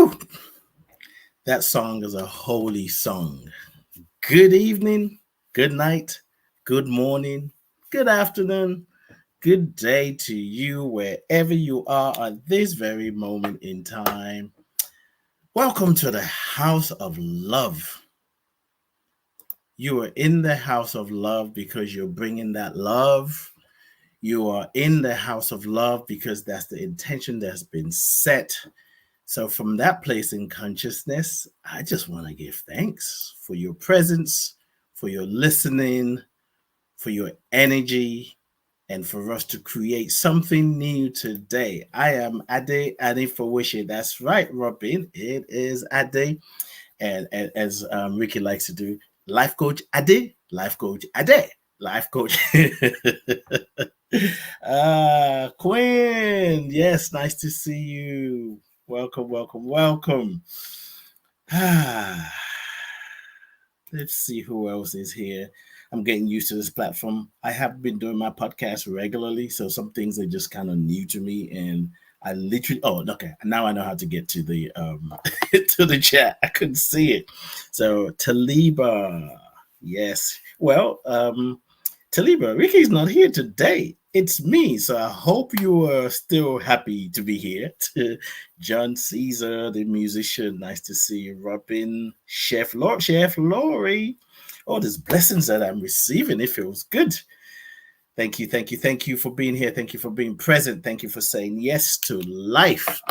Whew, that song is a holy song. Good evening, good night, good morning, good afternoon, good day to you wherever you are at this very moment in time. Welcome to the house of love. You are in the house of love because you're bringing that love. You are in the house of love because that's the intention that's been set. So, from that place in consciousness, I just want to give thanks for your presence, for your listening, for your energy, and for us to create something new today. I am Adé Anifowosé. That's right, Robin. It is Adé. And as Ricky likes to do, life coach Adé, life coach Adé, life coach. Quinn, yes, nice to see you. Welcome, welcome, welcome. Let's see who else is here. I'm getting used to this platform. I have been doing my podcast regularly, so some things are just kind of new to me, and I literally okay, now I know how to get to the to the chat. I couldn't see it. So Taliba, yes. Well, Taliba, Ricky's not here today. It's me, so I hope you are still happy to be here. John Caesar, the musician, nice to see you. Robin, Chef Laurie. Oh, there's blessings that I'm receiving. It feels good. Thank you, thank you, thank you for being here. Thank you for being present. Thank you for saying yes to life.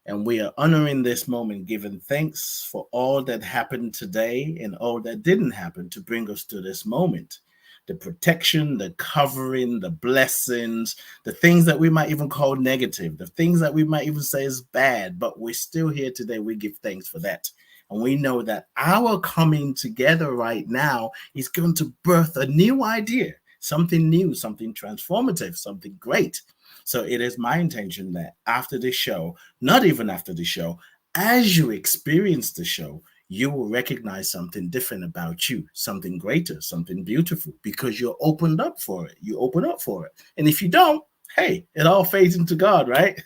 And we are honoring this moment, giving thanks for all that happened today and all that didn't happen to bring us to this moment. The protection, the covering, the blessings, the things that we might even call negative, the things that we might even say is bad, but we're still here today. We give thanks for that. And we know that our coming together right now is going to birth a new idea, something new, something transformative, something great. So it is my intention that after the show, not even after the show, as you experience the show, you will recognize something different about you, something greater, something beautiful, because you're opened up for it. You open up for it. And if you don't, hey, it all fades into God, right?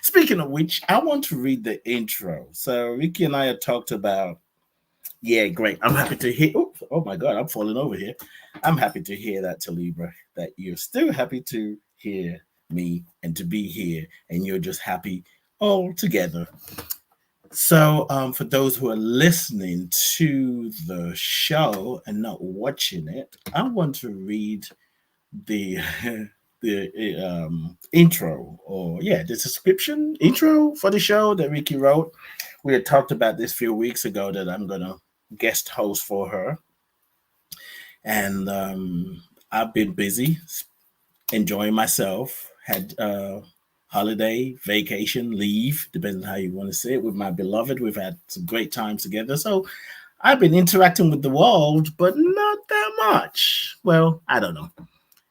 Speaking of which, I want to read the intro. So Ricky and I had talked about, yeah, great. I'm happy to hear. Oh my God, I'm falling over here. I'm happy to hear that, Talibra, that you're still happy to hear me and to be here, and you're just happy all together. So, for those who are listening to the show and not watching it, I want to read the the intro, or yeah, the description intro for the show that Ricky wrote. We had talked about this a few weeks ago that I'm gonna guest host for her, and I've been busy enjoying myself. Had holiday, vacation, leave, depending on how you want to say it, with my beloved. We've had some great times together. So I've been interacting with the world, but not that much. Well, I don't know.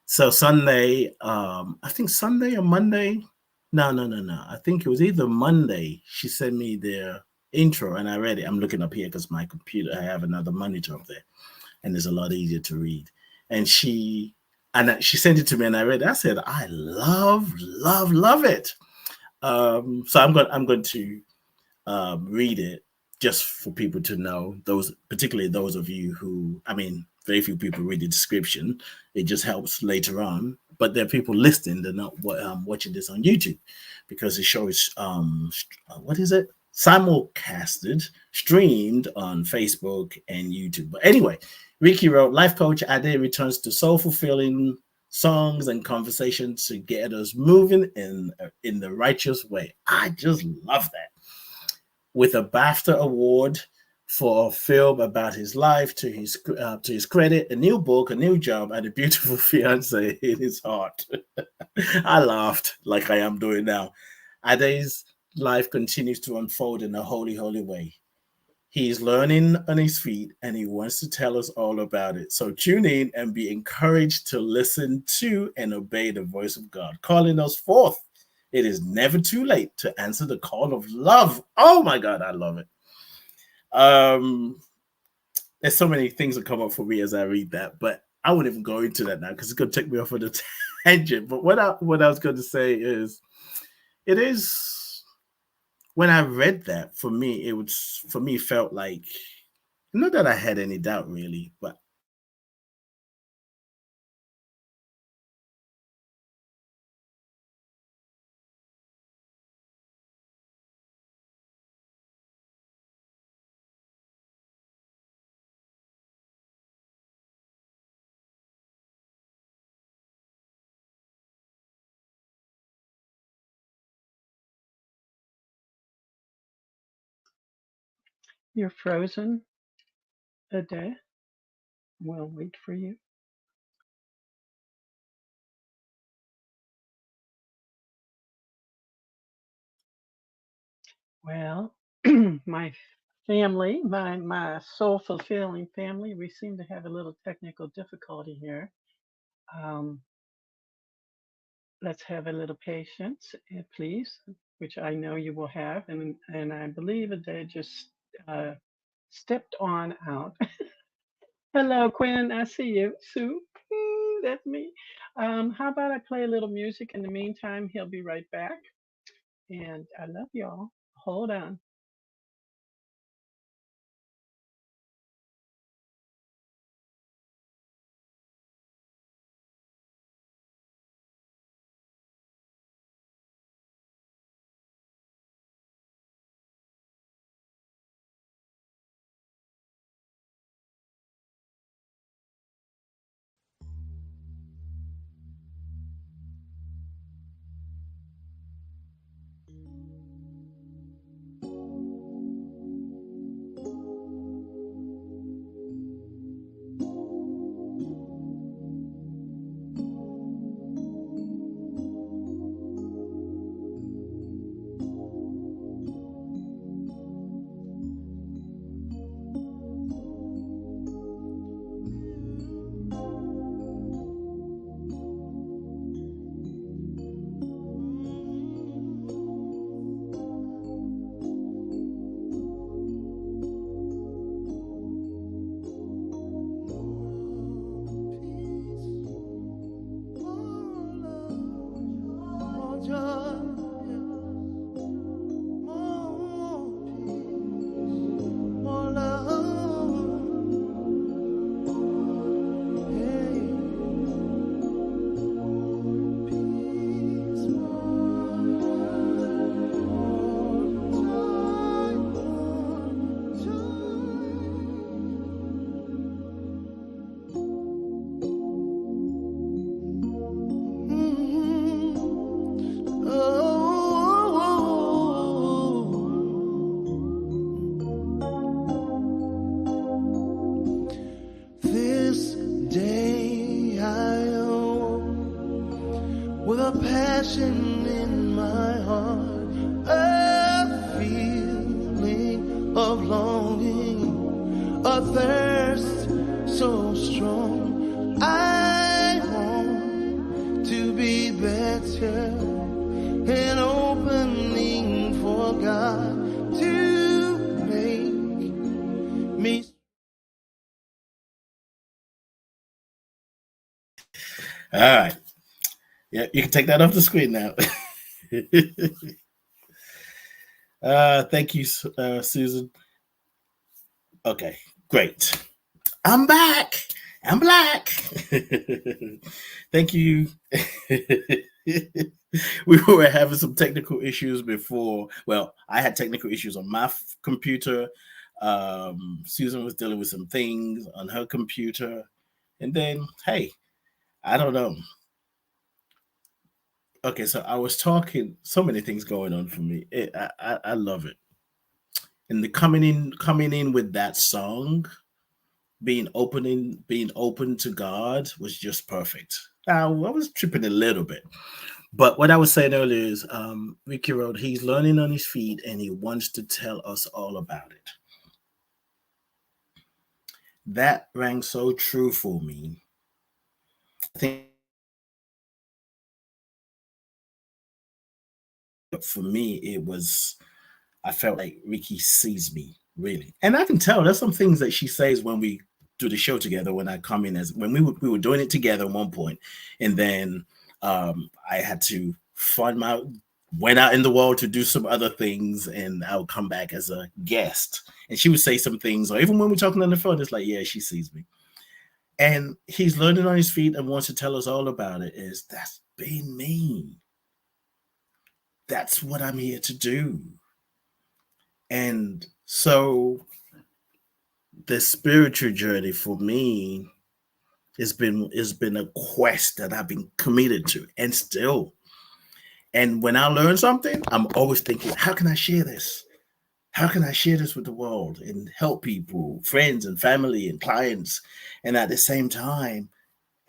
So Sunday, I think Sunday or Monday. No. I think it was either Monday. She sent me the intro and I read it. I'm looking up here because my computer, I have another monitor up there and it's a lot easier to read. And she sent it to me and I read it. I said, I love it. So I'm going to read it just for people to know, those, particularly those of you who, I mean, very few people read the description. It just helps later on. But there are people listening, they're not watching this on YouTube because the show is, what is it? Simulcasted, streamed on Facebook and YouTube. But anyway, Ricky wrote, Life Coach Adé returns to soul-fulfilling songs and conversations to get us moving in the righteous way. I just love that. With a BAFTA Award for a film about his life, to his credit, a new book, a new job, and a beautiful fiance in his heart. I laughed like I am doing now. Adé's life continues to unfold in a holy, holy way. He's learning on his feet and he wants to tell us all about it. So tune in and be encouraged to listen to and obey the voice of God, calling us forth. It is never too late to answer the call of love. Oh my God, I love it. There's so many things that come up for me as I read that, but I won't even go into that now because it's going to take me off on a tangent. But what I was going to say is, it is when I read that, for me felt like not that I had any doubt really, but You're frozen, Adé. We'll wait for you. Well, my family, my soul fulfilling family, we seem to have a little technical difficulty here. Um, let's have a little patience, please, which I know you will have, and I believe that they just uh, stepped on out. Hello, Quinn. I see you. Sue, that's me. How about I play a little music in the meantime? He'll be right back. And I love y'all. Hold on. This day I owe with a passion in my heart, a feeling of longing, a thirst so strong. I want to be better, an opening for God to make me. all right. Yeah, you can take that off the screen now. Thank you, Susan. Okay, great. I'm back. I'm black. Thank you. We were having some technical issues before. Well, I had technical issues on my computer. Susan was dealing with some things on her computer. And then, hey, I don't know. Okay, so I was talking, so many things going on for me. I love it. And the coming in with that song, being open to God was just perfect. Now, I was tripping a little bit, but what I was saying earlier is, Ricky Road, he's learning on his feet, and he wants to tell us all about it. That rang so true for me. I think for me, it was, I felt like Ricky sees me really, and I can tell there's some things that she says when we do the show together. When I come in, as when we were doing it together at one point, and then I had to find my went out in the world to do some other things, and I'll come back as a guest. And she would say some things, or even when we're talking on the phone, it's like, yeah, she sees me. And he's learning on his feet and wants to tell us all about it. Is that's been me. That's what I'm here to do. And so the spiritual journey for me has been a quest that I've been committed to and still. And when I learn something, I'm always thinking, how can I share this? How can I share this with the world and help people, friends and family and clients, and at the same time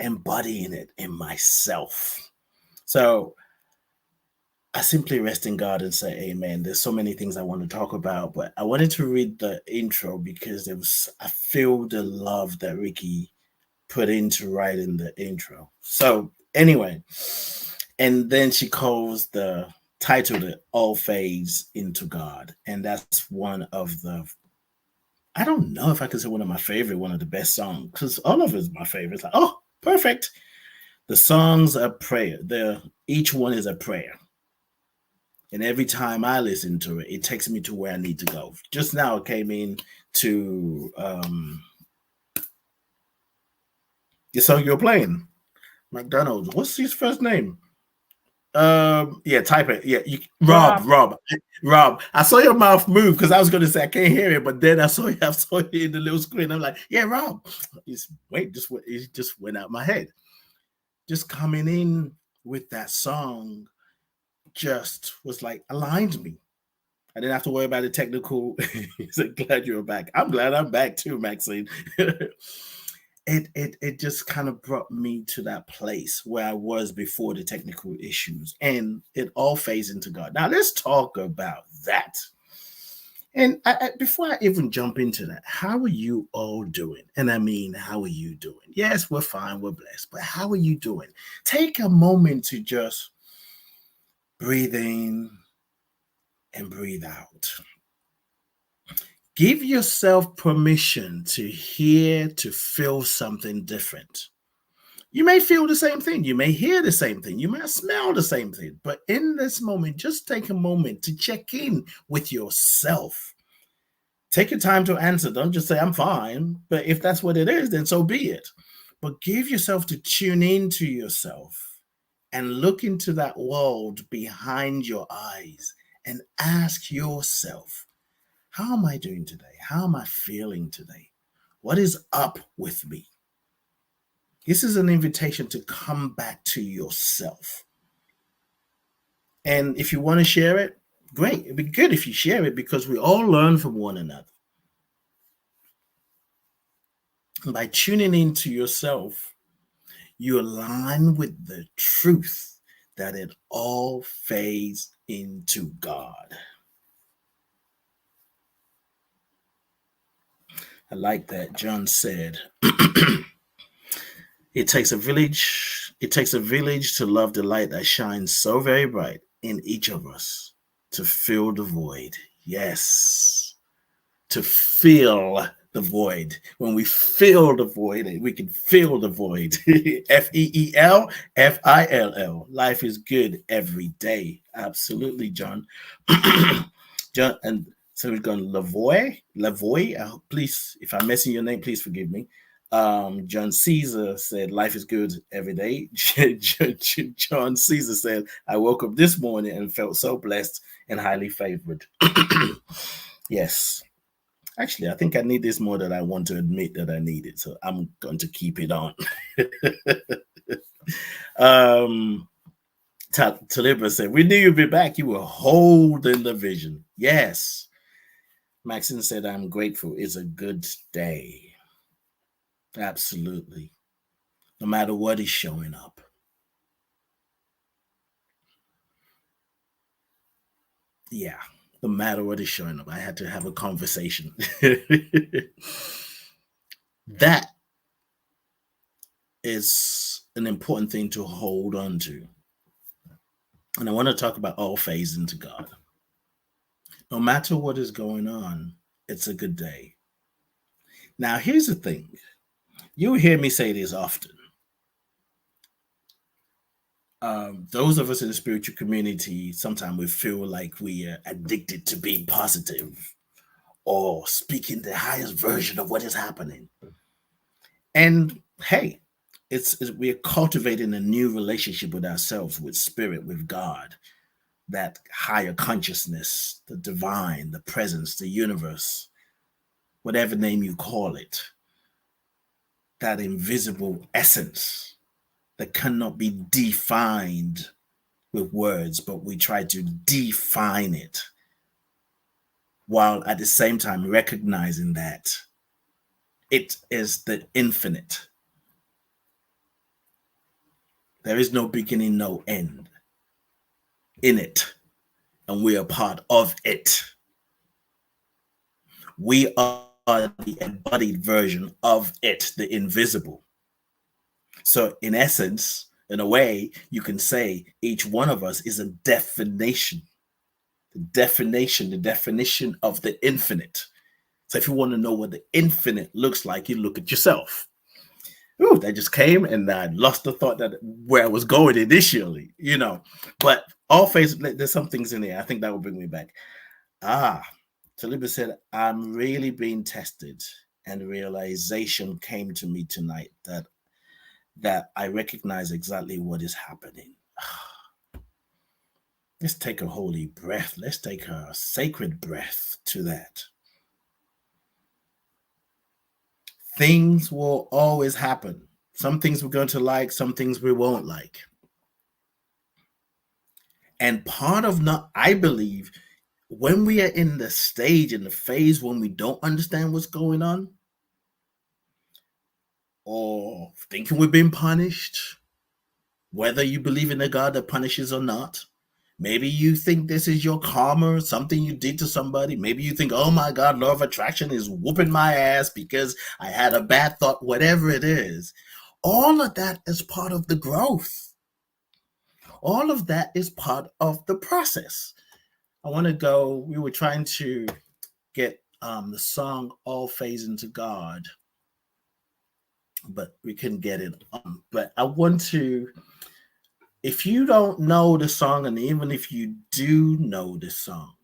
embodying it in myself? So I simply rest in God and say amen. There's so many things I want to talk about, but I wanted to read the intro because I feel the love that Ricky put into writing the intro. So anyway, and then she calls the title "It All Fades into God," and that's one of the, I don't know if I could say one of my favorite, one of the best songs, because all of it is my favorite. It's like, oh, perfect. The songs are prayer. Each one is a prayer. And every time I listen to it, it takes me to where I need to go. Just now it came in to the song you're playing, McDonald's. What's his first name? Yeah, type it. Yeah, Rob. I saw your mouth move because I was going to say I can't hear it, but then I saw you in the little screen. I'm like, yeah, Rob. It just went out my head. Just coming in with that song just was like aligned me. I didn't have to worry about the technical. He's like, glad you're back. I'm glad I'm back too, Maxine. It just kind of brought me to that place where I was before the technical issues, and it all fades into God. Now let's talk about that. And before I even jump into that, how are you all doing? And I mean, how are you doing? Yes, we're fine, we're blessed, but how are you doing? Take a moment to just breathe in and breathe out. Give yourself permission to hear, to feel something different. You may feel the same thing. You may hear the same thing. You may smell the same thing. But in this moment, just take a moment to check in with yourself. Take your time to answer. Don't just say, I'm fine. But if that's what it is, then so be it. But give yourself to tune into yourself and look into that world behind your eyes and ask yourself, how am I doing today? How am I feeling today? What is up with me? This is an invitation to come back to yourself. And if you want to share it, great. It'd be good if you share it because we all learn from one another. And by tuning into yourself, you align with the truth that it all fades into God. I like that John said, it takes a village to love the light that shines so very bright in each of us to fill the void. Yes, to fill the void. When we fill the void, we can fill the void. FEEL, FILL. Life is good every day. Absolutely, John. John, and so we're going Lavoy. Please, if I'm messing your name, please forgive me. John Caesar said, life is good every day. John Caesar said, I woke up this morning and felt so blessed and highly favored. Yes. Actually, I think I need this more than I want to admit that I need it. So I'm going to keep it on. Talibra said, we knew you'd be back. You were holding the vision. Yes. Maxine said, I'm grateful. It's a good day. Absolutely. No matter what is showing up. Yeah. No matter what is showing up. I had to have a conversation. That is an important thing to hold on to. And I want to talk about all phase into God. No matter what is going on, it's a good day. Now, here's the thing. You hear me say this often. those of us in the spiritual community, sometimes we feel like we are addicted to being positive or speaking the highest version of what is happening. And hey, we're cultivating a new relationship with ourselves, with spirit, with God, that higher consciousness, the divine, the presence, the universe, whatever name you call it, that invisible essence that cannot be defined with words, but we try to define it while at the same time recognizing that it is the infinite. There is no beginning, no end in it, and we are part of it. We are the embodied version of it, the invisible. So, in essence, in a way, you can say each one of us is a definition, the definition of the infinite. So, if you want to know what the infinite looks like, you look at yourself. Ooh, that just came, and I lost the thought that where I was going initially, But all phases, there's some things in there. I think that will bring me back. Taliba said, I'm really being tested, and realization came to me tonight that I recognize exactly what is happening. Let's take a holy breath. Let's take a sacred breath to that. Things will always happen. Some things we're going to like, some things we won't like. And part of I believe, when we are in the stage, in the phase when we don't understand what's going on, or thinking we're being punished, whether you believe in a God that punishes or not, maybe you think this is your karma, something you did to somebody. Maybe you think, oh my God, law of attraction is whooping my ass because I had a bad thought, whatever it is. All of that is part of the growth. All of that is part of the process. I want to go, we were trying to get the song All Phase into God, but we couldn't get it on. But I want to, if you don't know the song, and even if you do know the song,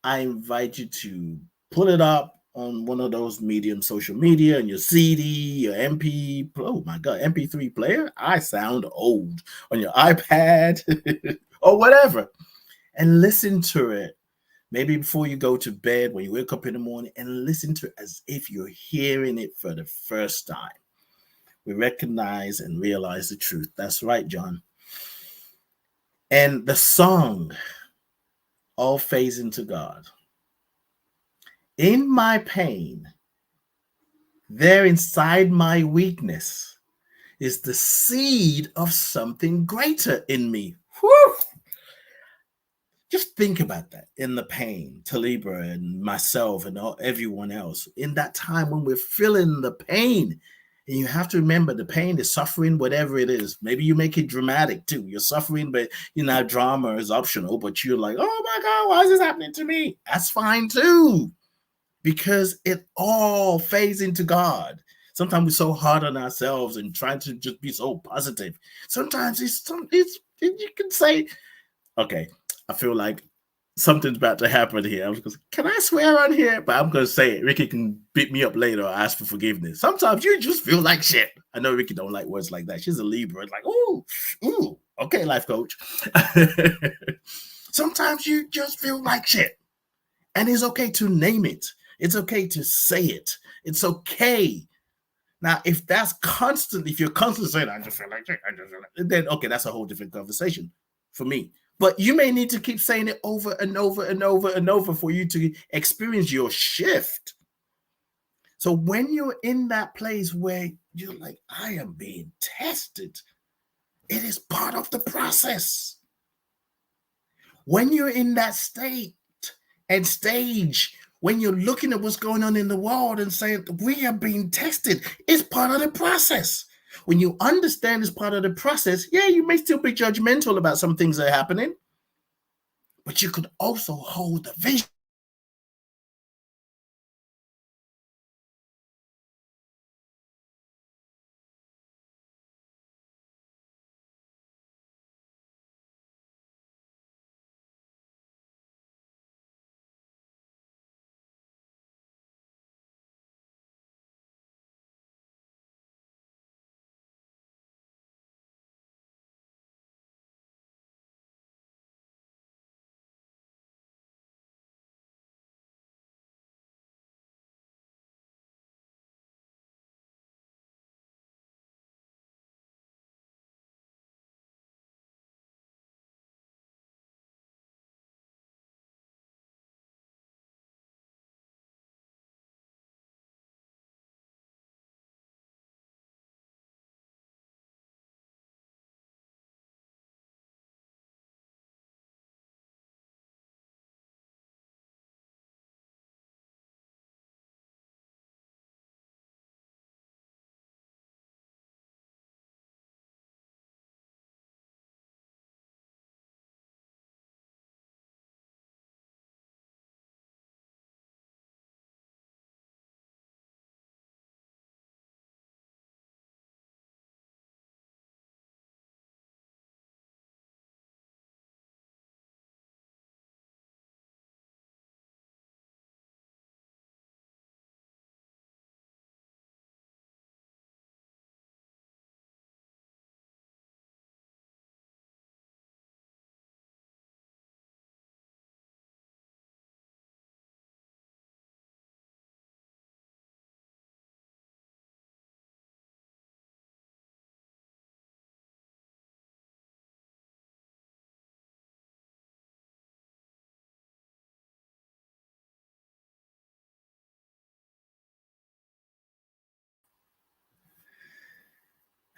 I invite you to pull it up on one of those medium social media, and your CD, your MP, oh my God, MP3 player. I sound old. On your iPad or whatever, and listen to it. Maybe before you go to bed, when you wake up in the morning, and listen to it as if you're hearing it for the first time. We recognize and realize the truth. That's right, John. And the song, All Phase into God. In my pain, there inside my weakness is the seed of something greater in me. Whew! Just think about that. In the pain, Taliba and myself and everyone else, in that time when we're feeling the pain, and you have to remember the pain, the suffering, whatever it is. Maybe you make it dramatic too. You're suffering, but drama is optional. But you're like, oh my God, why is this happening to me? That's fine too, because it all fades into God. Sometimes we're so hard on ourselves and trying to just be so positive. Sometimes you can say, okay, I feel like something's about to happen here. I was going, can I swear on here? But I'm going to say it. Ricky can beat me up later or ask for forgiveness. Sometimes you just feel like shit. I know Ricky don't like words like that. She's a Libra. It's like, ooh, okay, life coach. Sometimes you just feel like shit. And it's okay to name it. It's okay to say it. It's okay. Now, if you're constantly saying, I just feel like shit, then okay, that's a whole different conversation for me. But you may need to keep saying it over and over and over and over for you to experience your shift. So when you're in that place where you're like, I am being tested, it is part of the process. When you're in that state and stage, when you're looking at what's going on in the world and saying, we are being tested, it's part of the process. When you understand it's part of the process, yeah, you may still be judgmental about some things that are happening, but you could also hold the vision.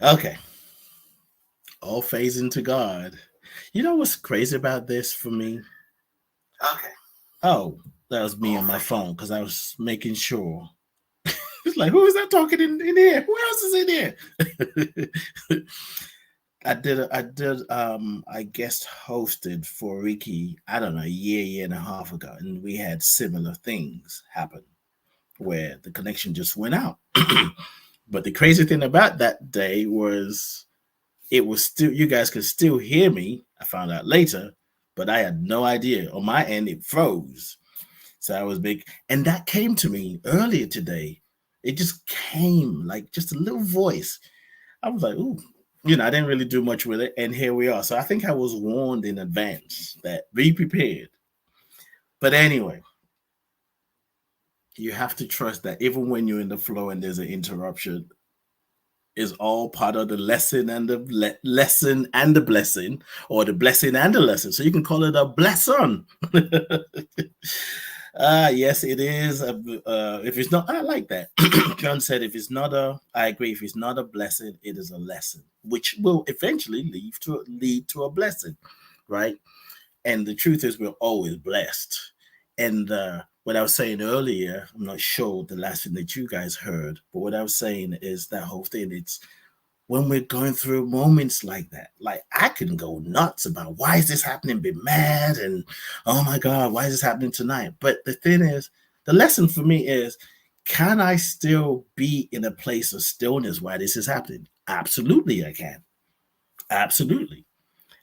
Okay. All phase into God. You know what's crazy about this for me? Okay. Oh, that was me on my phone because I was making sure. It's like, who is that talking in here? Who else is in here? I guest hosted for Ricky, I don't know, a year and a half ago, and we had similar things happen where the connection just went out. But the crazy thing about that day was it was still, you guys could still hear me. I found out later, but I had no idea. On my end, it froze. So I was big, and that came to me earlier today. It just came like just a little voice. I was like, ooh, I didn't really do much with it, and here we are. So I think I was warned in advance that be prepared. But anyway, you have to trust that even when you're in the flow and there's an interruption, is all part of the lesson and the lesson and the blessing, or the blessing and the lesson. So you can call it a blesson. Yes, it is. If it's not, I like that. John said, if it's not I agree. If it's not a blessing, it is a lesson, which will eventually lead to a blessing, right? And the truth is, we're always blessed. And what I was saying earlier, I'm not sure the last thing that you guys heard, but what I was saying is that whole thing. It's when we're going through moments like that, like I can go nuts about why is this happening, be mad, and oh my God, why is this happening tonight? But the thing is, the lesson for me is, can I still be in a place of stillness while this is happening? Absolutely, I can. Absolutely.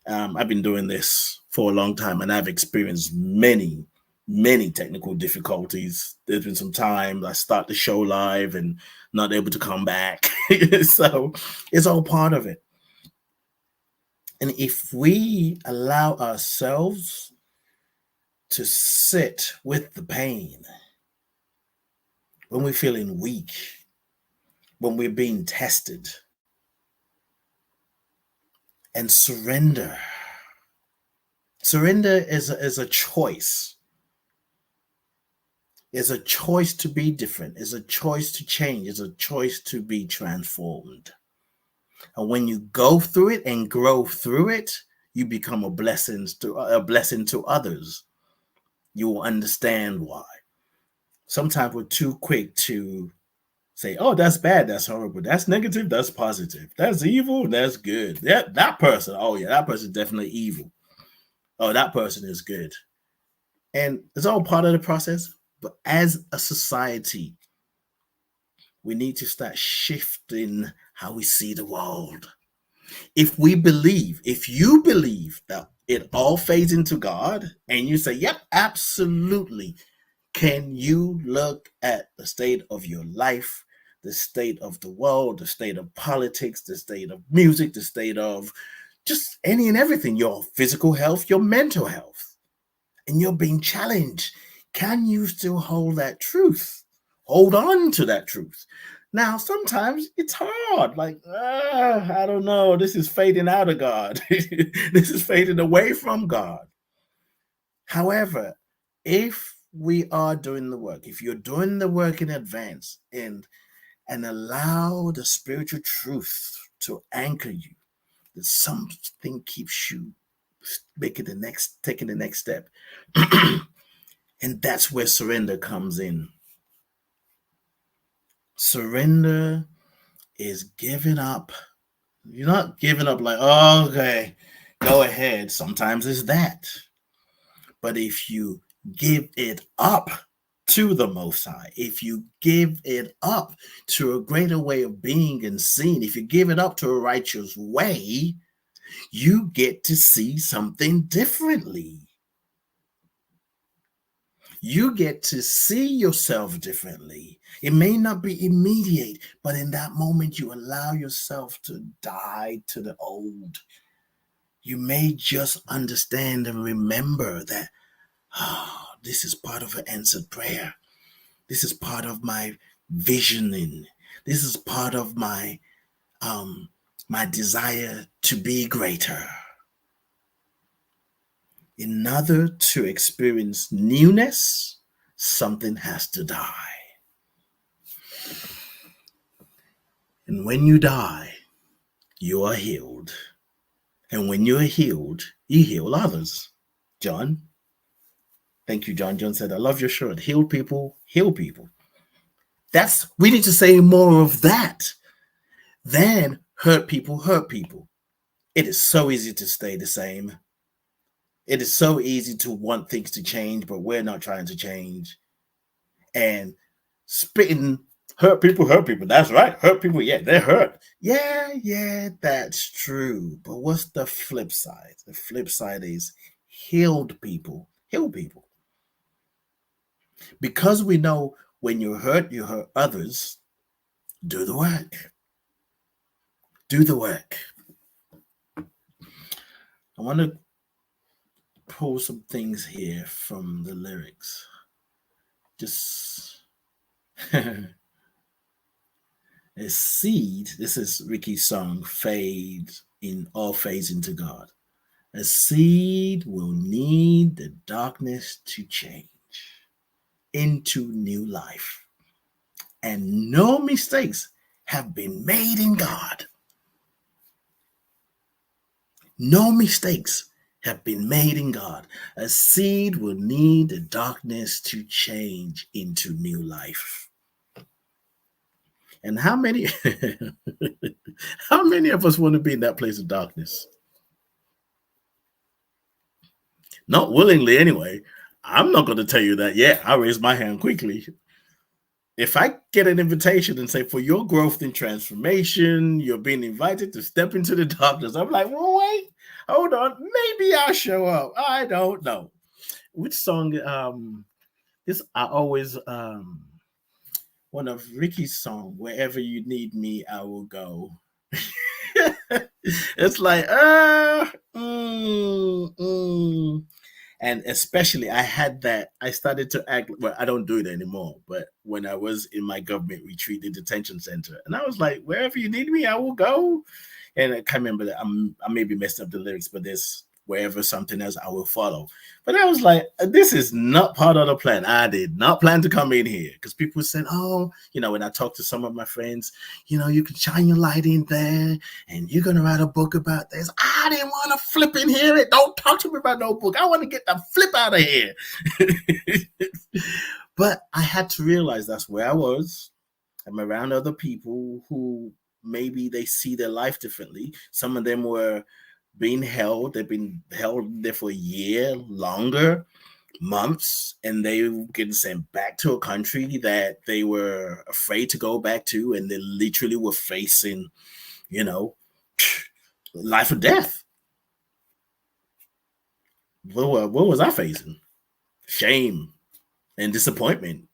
I've been doing this for a long time, and I've experienced many technical difficulties. There's been some time I start the show live and not able to come back. So it's all part of it. And if we allow ourselves to sit with the pain, when we're feeling weak, when we're being tested, and surrender. Surrender is a choice. It's a choice to be different. It's a choice to change. It's a choice to be transformed. And when you go through it and grow through it, you become a blessing to others. You will understand why. Sometimes we're too quick to say, "Oh, that's bad. That's horrible. That's negative. That's positive. That's evil. That's good. That person. Oh yeah, that person is definitely evil. Oh, that person is good." And it's all part of the process. But as a society, we need to start shifting how we see the world. If you believe that it all fades into God, and you say, yep, absolutely, can you look at the state of your life, the state of the world, the state of politics, the state of music, the state of just any and everything, your physical health, your mental health, and you're being challenged? Can you still hold that truth? Hold on to that truth. Now, sometimes it's hard. Like, I don't know. This is fading out of God. This is fading away from God. However, if we are doing the work, if you're doing the work in advance and allow the spiritual truth to anchor you, that something keeps you taking the next step. And that's where surrender comes in. Surrender is giving up. You're not giving up like, oh, okay, go ahead. Sometimes it's that. But if you give it up to the Most High, if you give it up to a greater way of being and seeing, if you give it up to a righteous way, you get to see something differently. You get to see yourself differently. It may not be immediate, but in that moment, you allow yourself to die to the old. You may just understand and remember that, this is part of an answered prayer. This is part of my visioning. This is part of my desire to be greater. In order to experience newness, something has to die. And when you die, you are healed. And when you're healed, you heal others. John. Thank you, John. John said, I love your shirt. Heal people, heal people. We need to say more of that than hurt people, hurt people. It is so easy to stay the same. It is so easy to want things to change, but we're not trying to change. And spitting hurt people, hurt people. That's right. Hurt people. Yeah, they're hurt. Yeah, that's true. But what's the flip side? The flip side is healed people, heal people. Because we know when you hurt others, do the work. Do the work. I want to pull some things here from the lyrics. Just a seed. This is Ricky's song, Fade into God. A seed will need the darkness to change into new life. And no mistakes have been made in God. No mistakes have been made in God. A seed will need the darkness to change into new life. And how many of us want to be in that place of darkness? Not willingly anyway. I'm not going to tell you that. Yeah, I raise my hand quickly. If I get an invitation and say, for your growth and transformation, you're being invited to step into the darkness, I'm like, well, wait, hold on. Maybe I'll show up. I don't know. Which song? One of Ricky's song, Wherever You Need Me, I Will Go. It's like, And especially I started to act, well, I don't do it anymore, but when I was in my government retreat, the detention center, and I was like, wherever you need me, I will go. And I can't remember that I maybe messed up the lyrics, but there's wherever something else, I will follow. But I was like, this is not part of the plan. I did not plan to come in here, because people said, oh, when I talked to some of my friends, you can shine your light in there and you're going to write a book about this. I didn't want to flip in here. Don't talk to me about no book. I want to get the flip out of here. But I had to realize that's where I was. I'm around other people who maybe they see their life differently. Some of them were being held. They've been held there for a year, longer, months, and they were getting sent back to a country that they were afraid to go back to, and they literally were facing, life or death. What was I facing? Shame and disappointment.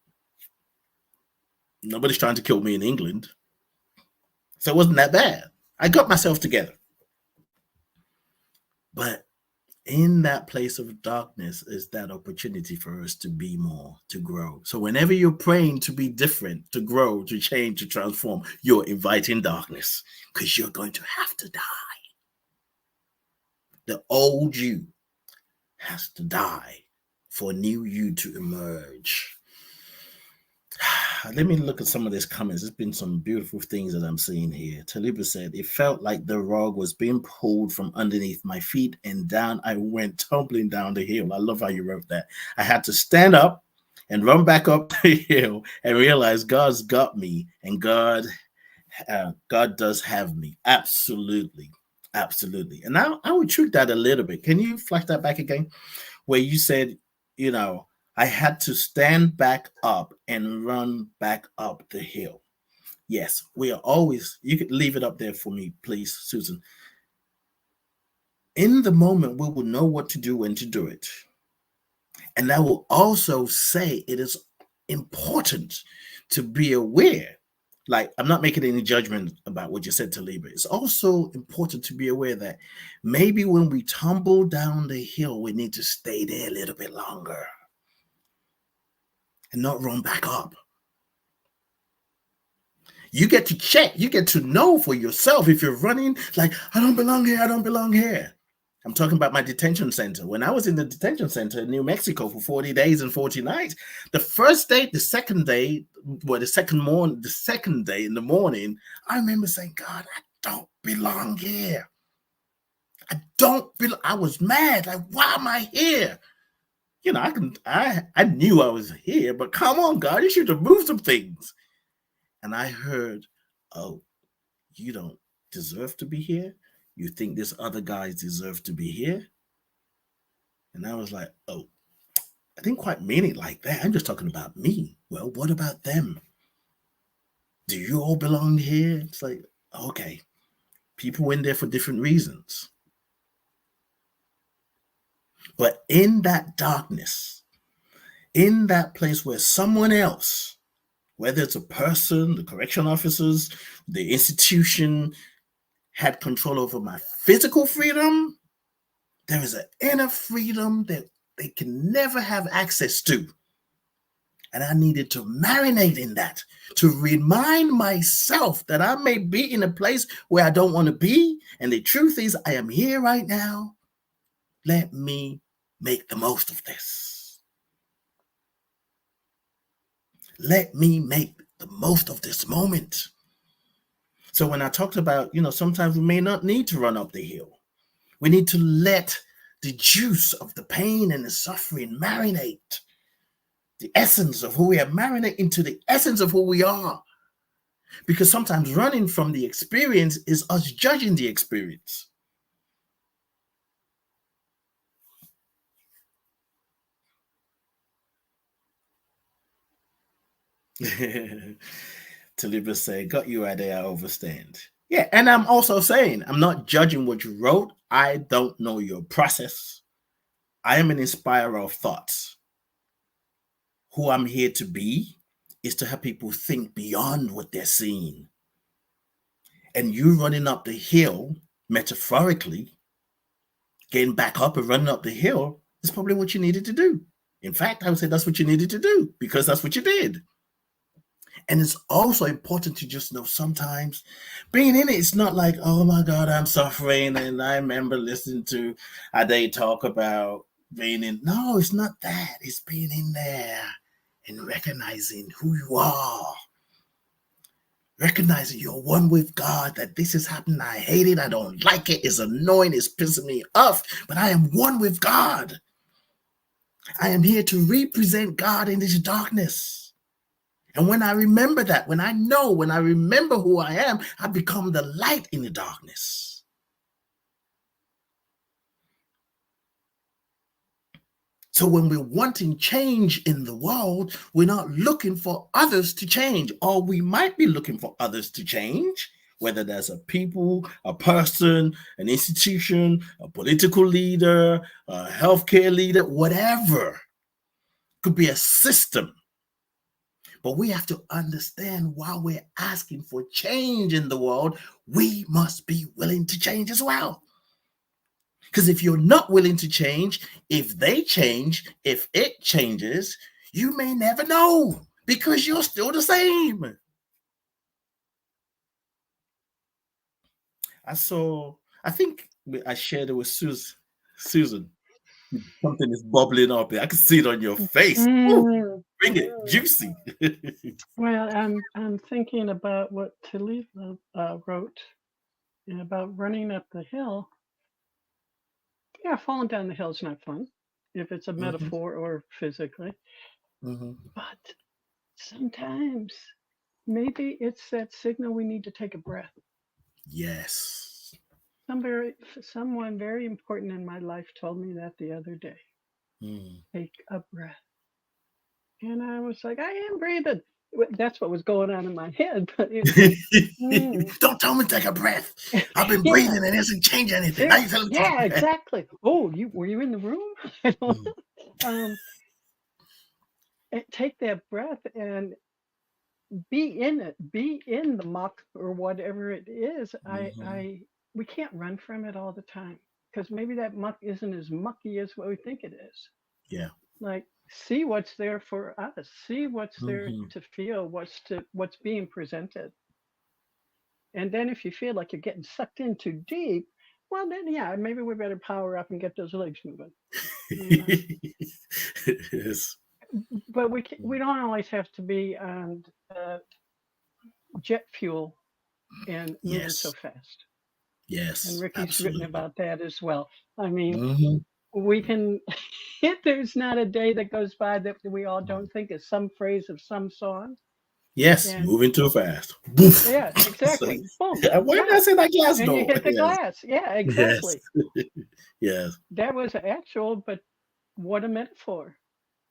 Nobody's trying to kill me in England. So it wasn't that bad. I got myself together. But in that place of darkness is that opportunity for us to be more, to grow. So whenever you're praying to be different, to grow, to change, to transform, you're inviting darkness, because you're going to have to die. The old you has to die for a new you to emerge. Let me look at some of these comments. There's been some beautiful things that I'm seeing here. Taliba said, it felt like the rug was being pulled from underneath my feet, and down I went tumbling down the hill. I love how you wrote that. I had to stand up and run back up the hill and realize God's got me, and God does have me. Absolutely. Absolutely. And now I would tweak that a little bit. Can you flash that back again? Where you said, I had to stand back up and run back up the hill. Yes, we are always, you could leave it up there for me, please, Susan. In the moment, we will know what to do when to do it. And I will also say it is important to be aware. Like, I'm not making any judgment about what you said to Libra. It's also important to be aware that maybe when we tumble down the hill, we need to stay there a little bit longer and not run back up. You get to check. You get to know for yourself if you're running like, I don't belong here. I don't belong here. I'm talking about my detention center. When I was in the detention center in New Mexico for 40 days and 40 nights, the first day, the second day in the morning, I remember saying, God, don't belong here. I was mad. Like, why am I here? I knew I was here, but come on, God, you should have moved some things. And I heard, oh, you don't deserve to be here? You think this other guy deserves to be here? And I was like, oh, I didn't quite mean it like that. I'm just talking about me. Well, what about them? Do you all belong here? It's like, okay, people in there for different reasons. But in that darkness, in that place where someone else, whether it's a person, the correction officers, the institution, had control over my physical freedom, there is an inner freedom that they can never have access to. And I needed to marinate in that, to remind myself that I may be in a place where I don't want to be. And the truth is, I am here right now. Let me make the most of this. Let me make the most of this moment. So when I talked about, sometimes we may not need to run up the hill. We need to let the juice of the pain and the suffering marinate. The essence of who we are, marinate into the essence of who we are. Because sometimes running from the experience is us judging the experience. Taliba say, got you Adé, I overstand. Yeah, and I'm also saying, I'm not judging what you wrote. I don't know your process. I am an inspirer of thoughts. Who I'm here to be is to have people think beyond what they're seeing. And you running up the hill, metaphorically, getting back up and running up the hill is probably what you needed to do. In fact, I would say that's what you needed to do because that's what you did. And it's also important to just know sometimes being in it, it's not like, oh my God, I'm suffering. And I remember listening to Adé talk about being in. No, it's not that. It's being in there and recognizing who you are. Recognizing you're one with God, that this is happening. I hate it. I don't like it. It's annoying. It's pissing me off. But I am one with God. I am here to represent God in this darkness. And when I remember that, when I remember who I am, I become the light in the darkness. So when we're wanting change in the world, we're not looking for others to change, or we might be looking for others to change, whether that's a people, a person, an institution, a political leader, a healthcare leader, whatever. Could be a system. But we have to understand while we're asking for change in the world, we must be willing to change as well. Because if you're not willing to change, if they change, if it changes, you may never know because you're still the same. I think I shared it with Susan. Something is bubbling up. I can see it on your face. Ooh, bring it, juicy. Well, I'm thinking about what Taliba wrote about running up the hill. Yeah, falling down the hill is not fun, if it's a metaphor or physically. But sometimes maybe it's that signal we need to take a breath. Yes. Someone very important in my life told me that the other day. Take a breath. And I was like, I am breathing. That's what was going on in my head. But it was Don't tell me to take a breath. I've been breathing and it doesn't change anything. Yeah, exactly. Oh, were you in the room? I don't know. Take that breath and be in it. Be in the muck or whatever it is. We can't run from it all the time because maybe that muck isn't as mucky as what we think it is. Yeah. Like, see what's there for us. See what's there to feel. What's being presented. And then if you feel like you're getting sucked in too deep, well, then yeah, maybe we better power up and get those legs moving. Yes. But we don't always have to be on jet fuel and moving so Yes. fast. And Yes. Ricky's written Absolutely. about that as well. I mean, Hmm. we can, there's not a day that goes by that we all don't think of some phrase of some song. Yes. And Moving too fast. Boof. yeah, So, exactly. Boom. why did I Yeah. say that glass And you door? hit the Yes. glass. Yeah, Yes. exactly. Yes. That was actual, but what a metaphor.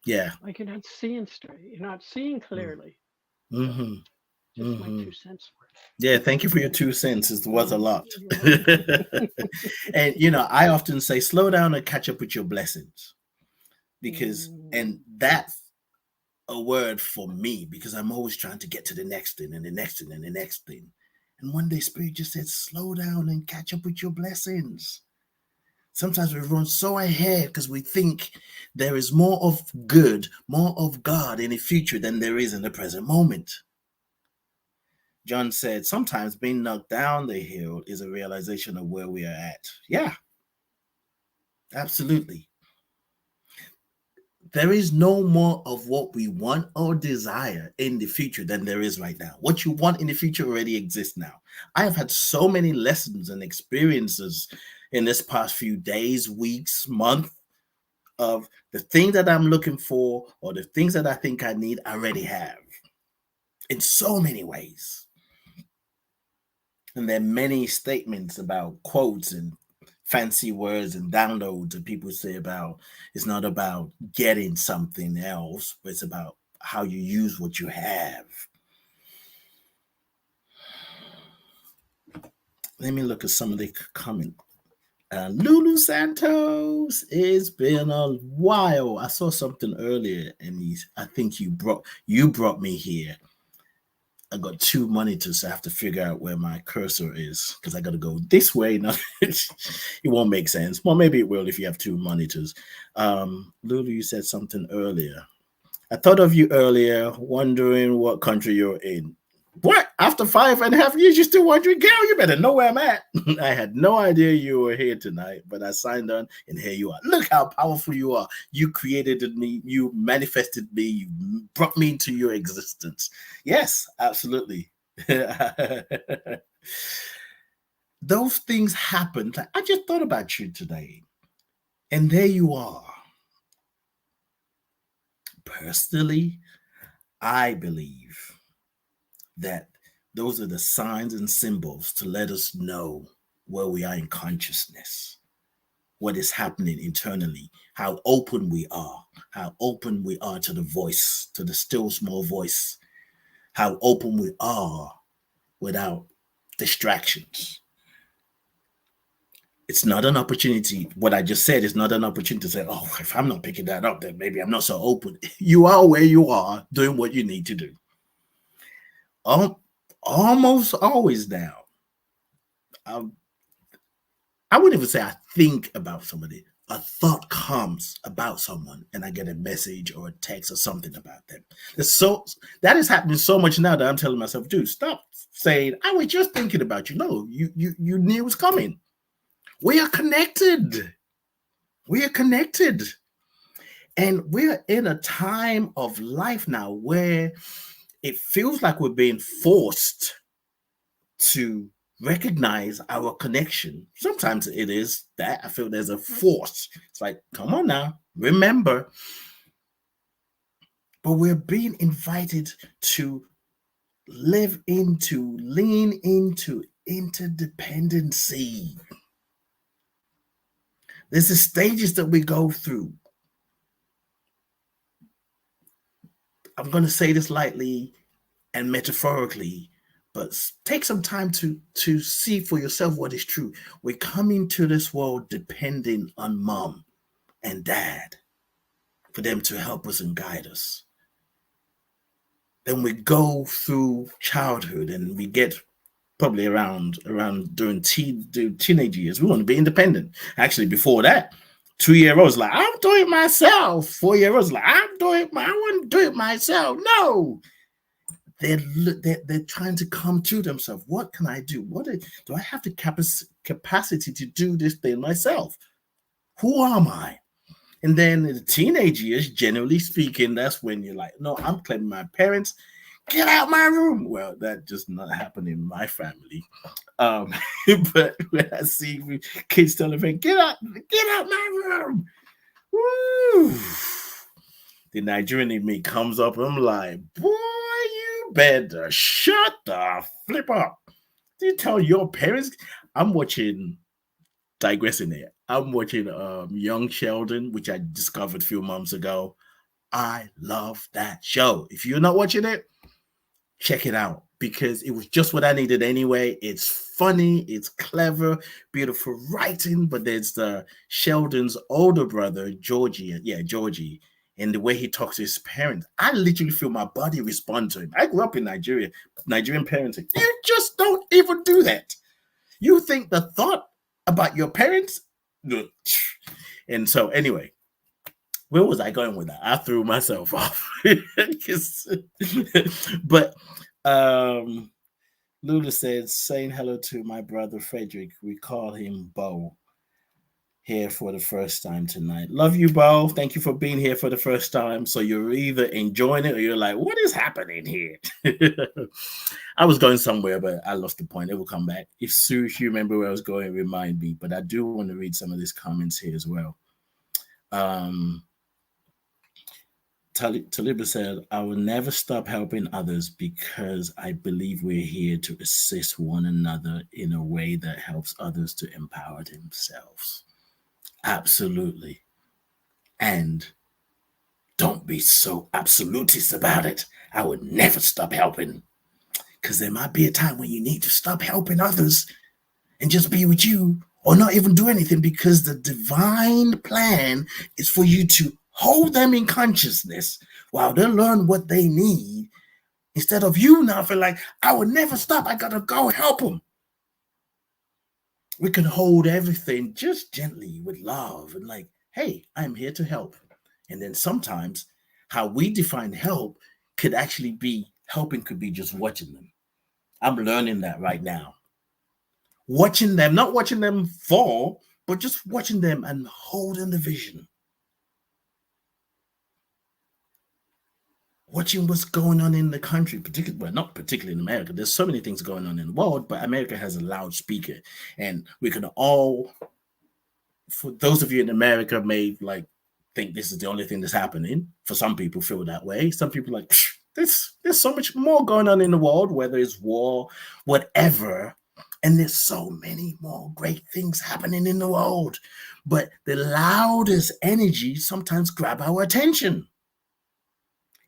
Yeah. Like you're not seeing straight, you're not seeing clearly. So Mm-hmm. just my Mm-hmm. 2 cents Yeah, thank you for your 2 cents. It was a worth. lot. You're welcome. And I often say slow down and catch up with your blessings. Because and Mm, that's a word for me because I'm always trying to get to the next thing and the next thing and the next thing. And one day Spirit just said, slow down and catch up with your blessings. Sometimes we run so ahead because we think there is more of good, more of God in the future than there is in the present moment. John said, sometimes being knocked down the hill is a realization of where we are at. Yeah, absolutely. There is no more of what we want or desire in the future than there is right now. What you want in the future already exists now. I have had so many lessons and experiences in this past few days, weeks, month of the thing that I'm looking for or the things that I think I need, I already have in so many ways. And there are many statements about quotes and fancy words and downloads that people say about it's not about getting something else, but it's about how you use what you have. Let me look at some of the comments. Lulu Santos, it's been a while. I saw something earlier, and I think you brought me here. I got two monitors, so I have to figure out where my cursor is because I got to go this way. No, it won't make sense. Well, maybe it will if you have two monitors. Lulu, you said something earlier. I thought of you earlier, wondering what country you're in. What? After 5.5 years, you're still wondering? Girl, you better know where I'm at. I had no idea you were here tonight, but I signed on and here you are. Look how powerful you are. You created me, you manifested me, you brought me into your existence. Yes, absolutely. Those things happened. Like, I just thought about you today. And there you are. Personally, I believe that those are the signs and symbols to let us know where we are in consciousness, what is happening internally, how open we are to the voice, to the still small voice, how open we are without distractions. It's not an opportunity. What I just said is not an opportunity to say, oh, if I'm not picking that up, then maybe I'm not so open. You are where you are doing what you need to do. Almost always now. I wouldn't even say I think about somebody. A thought comes about someone, and I get a message or a text or something about them. That is happening so much now that I'm telling myself, dude, stop saying I was just thinking about you. No, you knew it was coming. We are connected. We are connected. And we're in a time of life now where it feels like we're being forced to recognize our connection. Sometimes it is that I feel there's a force. It's like, come on now, remember. But we're being invited to lean into interdependency. There's the stages that we go through. I'm going to say this lightly and metaphorically, but take some time to see for yourself what is true. We're coming to this world depending on mom and dad for them to help us and guide us. Then we go through childhood and we get probably around during teenage years. We want to be independent. Actually, before that, 2-year-olds like, I'm doing it myself. 4-year-olds like, I want to do it myself. No. They're trying to come to themselves. What can I do? Do I have the capacity to do this thing myself? Who am I? And then in the teenage years, generally speaking, that's when you're like, no, I'm claiming my parents get out my room. Well, that just not happened in my family. Um, but when I see kids telling a friend, get out my room. Woo! The Nigerian in me comes up. I'm like, boy, you better shut the flip up. Do you tell your parents? I'm watching, digressing there. I'm watching Young Sheldon, which I discovered a few months ago. I love that show. If you're not watching it, check it out because it was just what I needed anyway. It's funny, it's clever, beautiful writing, but there's the Sheldon's older brother, Georgie. Yeah, Georgie. And the way he talks to his parents, I literally feel my body respond to him. I grew up in Nigeria, Nigerian parenting. You just don't even do that. You think the thought about your parents? And so, anyway, where was I going with that? I threw myself off. But Lula said, saying hello to my brother Frederick. We call him Bo, here for the first time tonight. Love you, Bo. Thank you for being here for the first time. So you're either enjoying it or you're like, what is happening here? I was going somewhere, but I lost the point. It will come back. If Sue, if you remember where I was going, remind me. But I do want to read some of these comments here as well. Taliba said, I will never stop helping others because I believe we're here to assist one another in a way that helps others to empower themselves. Absolutely. And don't be so absolutist about it. I would never stop helping because there might be a time when you need to stop helping others and just be with you or not even do anything because the divine plan is for you to hold them in consciousness while they learn what they need instead of you now feel like, I will never stop. I got to go help them. We can hold everything just gently with love and like, hey, I'm here to help. And then sometimes how we define help could actually be helping could be just watching them. I'm learning that right now. Watching them, not watching them fall, but just watching them and holding the vision. Watching what's going on in the country, particularly, well, not particularly in America. There's so many things going on in the world, but America has a loudspeaker. And we can all, for those of you in America, may like think this is the only thing that's happening. For some people, feel that way. Some people like, there's so much more going on in the world, whether it's war, whatever. And there's so many more great things happening in the world. But the loudest energy sometimes grab our attention.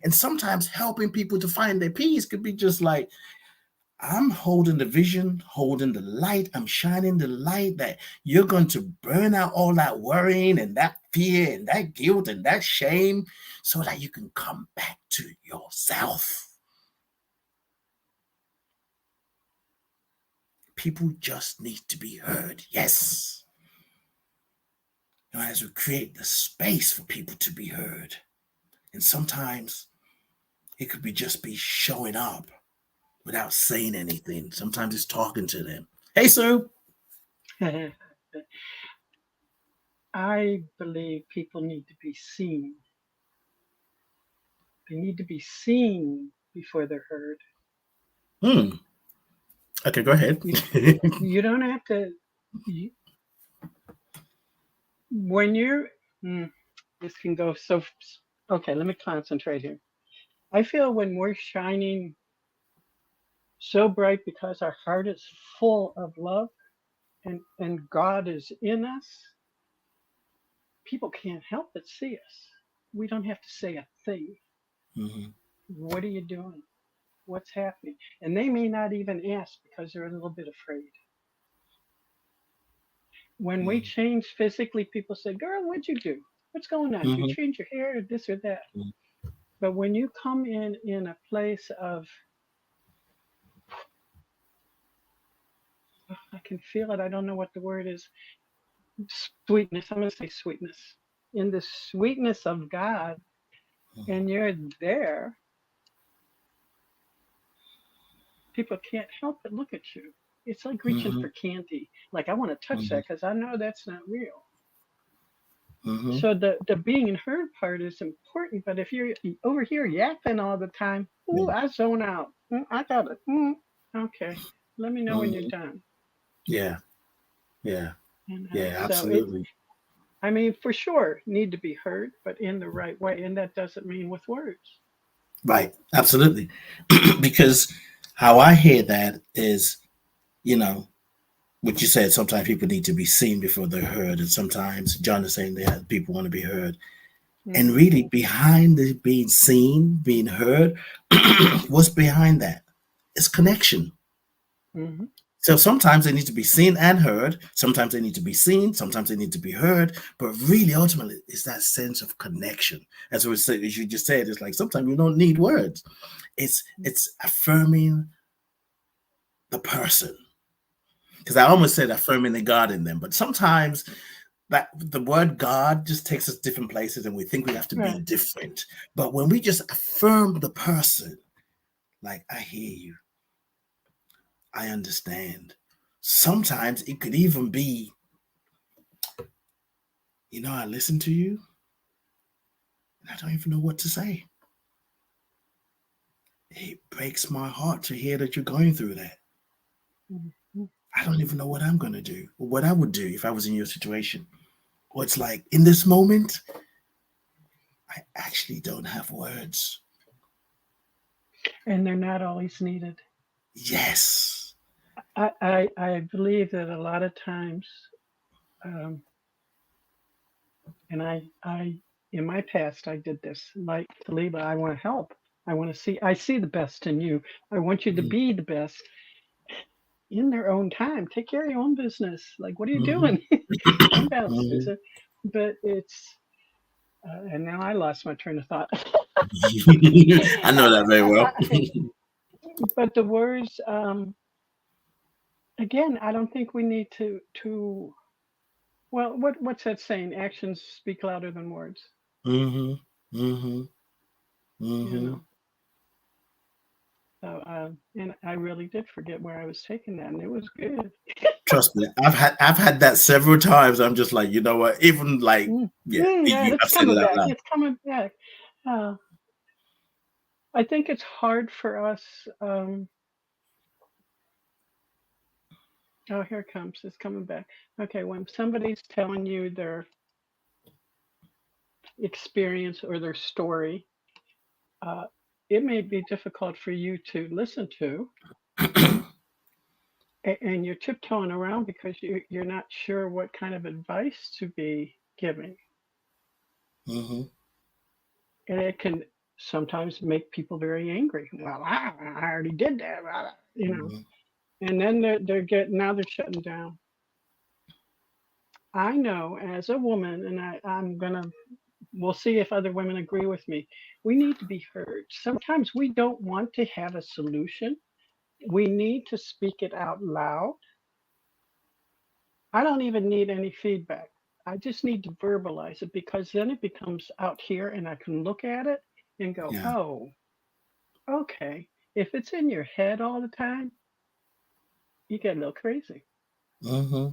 And sometimes helping people to find their peace could be just like, I'm holding the vision, holding the light. I'm shining the light that you're going to burn out all that worrying and that fear and that guilt and that shame so that you can come back to yourself. People just need to be heard. Yes. As we create the space for people to be heard. And sometimes it could be just be showing up without saying anything. Sometimes it's talking to them. Hey, Sue. I believe people need to be seen. They need to be seen before they're heard. Okay, go ahead. You don't have to. When you're, this can go so. Okay, let me concentrate here. I feel when we're shining so bright because our heart is full of love and God is in us, people can't help but see us. We don't have to say a thing. Mm-hmm. What are you doing? What's happening? And they may not even ask because they're a little bit afraid. When we change physically, people say, girl, what'd you do? What's going on? Did you change your hair or this or that? But when you come in a place of, I can feel it. I don't know what the word is. Sweetness. I'm going to say sweetness. In the sweetness of God, and you're there, people can't help but look at you. It's like reaching for candy. Like, I want to touch that because I know that's not real. Mm-hmm. So the being heard part is important, but if you're over here yapping all the time, ooh, Yeah. I zone out. I got it. Okay, let me know when you're Mm-hmm. done. Yeah. Yeah. Yeah. So it, Absolutely. I mean, for sure, need to be heard, but in the right way, and that doesn't mean with words. Right. Absolutely. Because how I hear that is, you know, what you said, sometimes people need to be seen before they're heard. And sometimes John is saying that people want to be heard. And Hmm. really, behind the being seen, being heard, what's behind that? It's connection. Hmm. So sometimes they need to be seen and heard. Sometimes they need to be seen. Sometimes they need to be heard. But really, ultimately, it's that sense of connection. As we said, as you just said, it's like sometimes you don't need words. It's affirming the person. Because I almost said affirming the God in them, but sometimes that the word God just takes us different places, and we think we have to be Right. different. But when we just affirm the person, like I hear you, I understand. Sometimes it could even be, I listen to you and I don't even know what to say. It breaks my heart to hear that you're going through that. Mhm. I don't even know what I'm going to do or what I would do if I was in your situation. Or it's like, in this moment, I actually don't have words. And they're not always needed. Yes. I believe that a lot of times, um, and I in my past I did this. Like Taliba, I want to help. I see the best in you. I want you to Mm-hmm. be the best in their own time. Take care of your own business. Like, what are you Mm-hmm. doing? Calm down, Mm-hmm. Susan. But it's and now I lost my train of thought. I know that very well. But the words, again, I don't think we need to. Well, what's that saying? Actions speak louder than words. Mm-hmm. Mm-hmm. You Mm-hmm. know. So, and I really did forget where I was taking that, and it was good. Trust me, I've had that several times. I'm just like, you know what? Even like, yeah, Yeah, you, it's I've said coming it out back. loud. It's coming back. Uh, I think it's hard for us. Oh, here it comes. It's coming back. Okay, when somebody's telling you their experience or their story, uh, it may be difficult for you to listen to, and you're tiptoeing around because you're not sure what kind of advice to be giving, Mm-hmm. and it can sometimes make people very angry. Well, I already did that, Mm-hmm. and then they're shutting down. I know as a woman, and I'm gonna we'll see if other women agree with me. We need to be heard. Sometimes we don't want to have a solution. We need to speak it out loud. I don't even need any feedback. I just need to verbalize it because then it becomes out here and I can look at it and go, Yeah. oh, okay. If it's in your head all the time, you get a little crazy. Mm-hmm.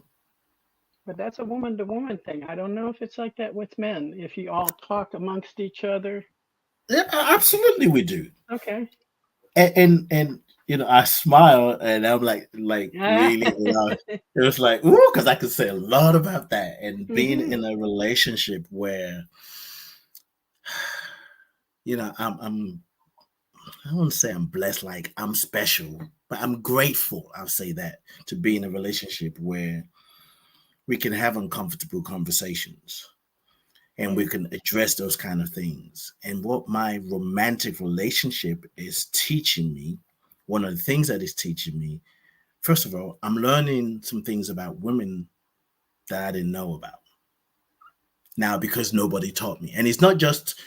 But that's a woman to woman thing. I don't know if it's like that with men. If you all talk amongst each other, Yeah, absolutely, we do. okay. And I smile and I'm like really loud. It was like, ooh, because I could say a lot about that. And being Hmm. in a relationship where, I'm I don't want to say I'm blessed, like I'm special, but I'm grateful. I'll say that, to be in a relationship where we can have uncomfortable conversations and we can address those kind of things. And what my romantic relationship is teaching me, one of the things that is teaching me, first of all, I'm learning some things about women that I didn't know about now because nobody taught me. And it's not just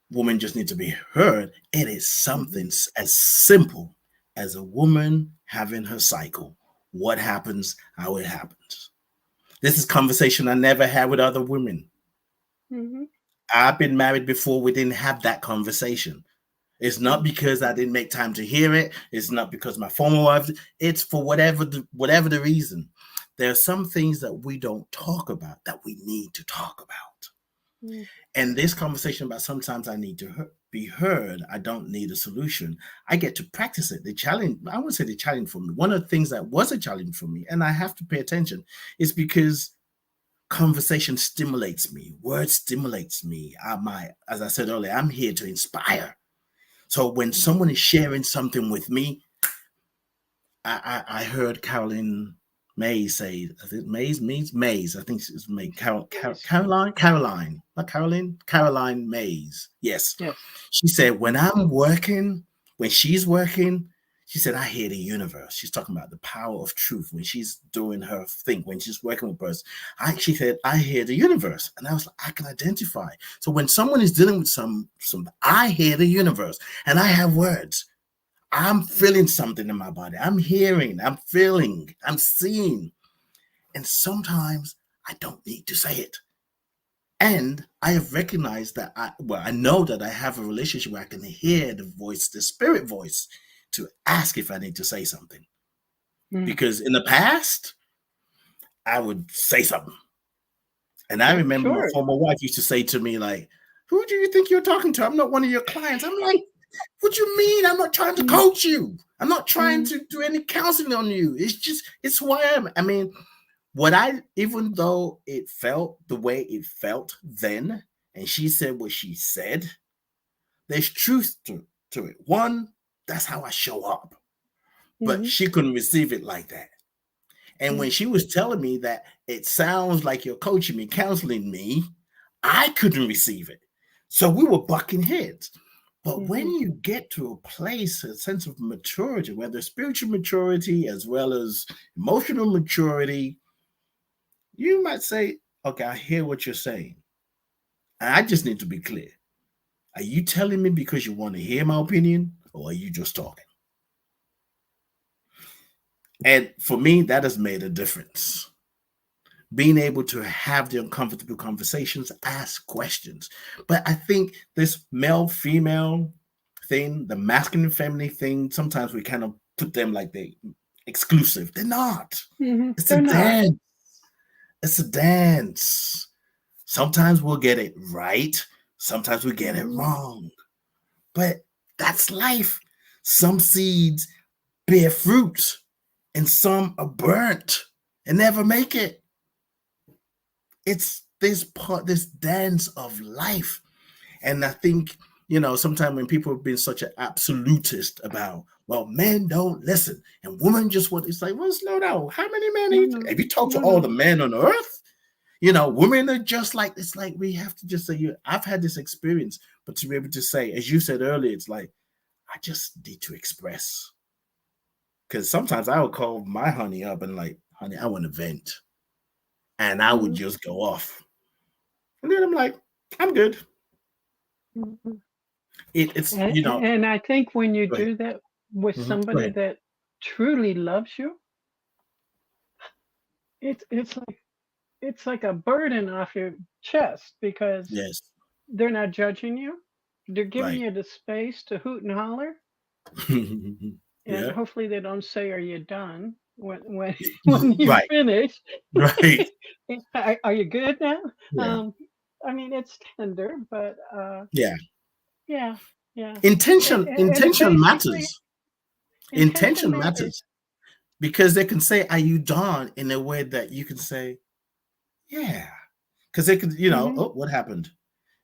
women just need to be heard. It is Hmm. something as simple as a woman having her cycle. What happens, how it happens. This is conversation I never had with other women. Hmm. I've been married before. We didn't have that conversation. It's not because I didn't make time to hear it. It's not because my former wife. It's for whatever the reason. there are some things that we don't talk about that we need to talk about. Mm. And this conversation about sometimes I need to be heard, I don't need a solution. I get to practice it. The challenge, I wouldn't say the challenge for me. One of the things that was a challenge for me, and I have to pay attention, is because conversation stimulates me. Word stimulates me. As I said earlier, I'm here to inspire. So when someone is sharing something with me, I heard Caroline Mays say, I think Mays. I think it's May. Caroline, not Caroline. Caroline Mays. Yes. Yes. She said, when she's working, she said, I hear the universe. She's talking about the power of truth when she's doing her thing, when she's working with birds. She said, I hear the universe. And I was like, I can identify. So when someone is dealing with some, I hear the universe and I have words. I'm feeling something in my body. I'm hearing, I'm feeling, I'm seeing. And sometimes I don't need to say it. And I have recognized that I know that I have a relationship where I can hear the voice, the spirit voice, to ask if I need to say something. Because in the past, I would say something. And I remember my former wife used to say to me, like, who do you think you're talking to? I'm not one of your clients. I'm like, what you mean? I'm not trying to coach you. I'm not trying to do any counseling on you. It's who I am. I mean, even though it felt the way it felt then, and she said what she said, there's truth to it. One, that's how I show up. But she couldn't receive it like that. And when she was telling me that it sounds like you're coaching me, counseling me, I couldn't receive it. So we were bucking heads. But when you get to a place, a sense of maturity, whether spiritual maturity as well as emotional maturity, you might say, okay, I hear what you're saying. And I just need to be clear. Are you telling me because you want to hear my opinion, or are you just talking? And for me, that has made a difference. Being able to have the uncomfortable conversations, ask questions. But I think this male-female thing, the masculine feminine thing, sometimes we kind of put them like they exclusive. They're not. It's a dance. It's a dance. Sometimes we'll get it right. Sometimes we get it wrong. But that's life. Some seeds bear fruit and some are burnt and never make it. It's this dance of life. And I think, sometimes when people have been such an absolutist about, well, men don't listen and women just want, it's like, well, slow down. How many men have you talked to all the men on earth? Women are just like, it's like we have to just say, I've had this experience, but to be able to say, as you said earlier, it's like, I just need to express. Because sometimes I would call my honey up and like, honey, I want to vent. And I would just go off. And then I'm like, I'm good. And I think when you do that with somebody that truly loves you, it's like a burden off your chest because they're not judging you. They're giving you the space to hoot and holler. And hopefully they don't say, are you done? When you finish, right? Are you good now? Yeah. I mean, it's tender, but yeah. Intention matters. Intention matters because they can say, "Are you done?" in a way that you can say, "Yeah," because they could, oh, what happened?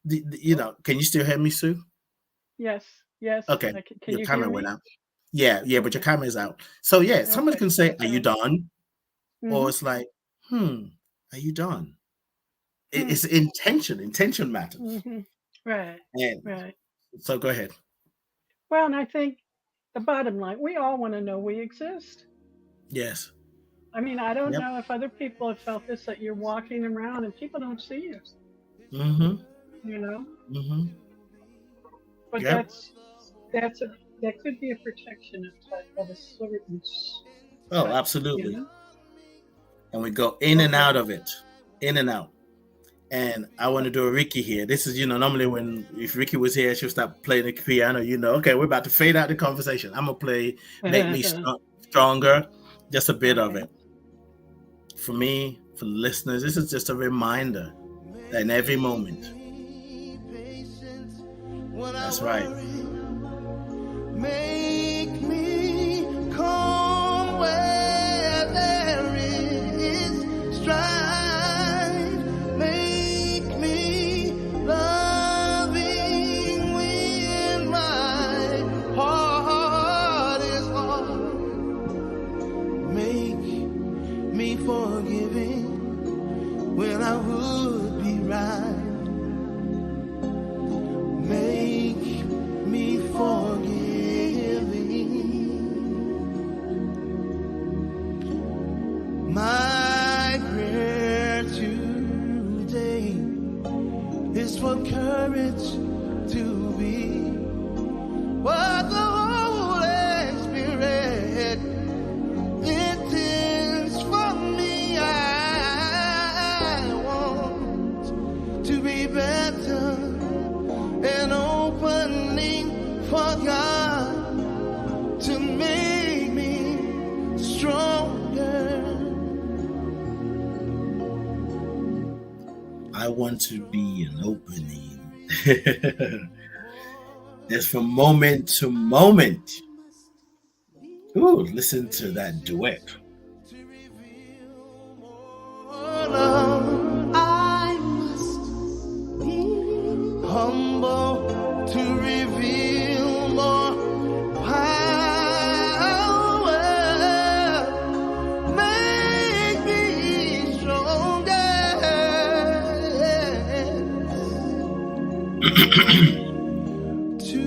Can you still hear me, Sue? Yes. Okay. Can your camera went out. Yeah, but your camera is out. So somebody can say, "Are you done?" Or it's like, "Are you done?" It's intention. Intention matters. Right. Right. So go ahead. Well, and I think the bottom line, we all want to know we exist. Yes. I mean, I don't know if other people have felt this, that you're walking around and people don't see you. But that could be a protection of a certain. Oh, absolutely. And we go in and out of it, in and out. And I want to do a Ricky here. This is, normally if Ricky was here, she'll start playing the piano. Okay, we're about to fade out the conversation. I'm gonna play "Make Me Stronger," just a bit of it. For me, for the listeners, this is just a reminder that in every moment, that's right. Make me calm where there is strife. Make me loving when my heart is hard. Make me forgiving when I would be right. Make me forgiving. My prayer today is for courage to be what the Holy Spirit intends for me. I want to be better and opening for God to make me stronger. I want to be an opening. That's from moment to moment. Ooh, listen to that duet. I must be humble to reveal more power. Make me stronger. To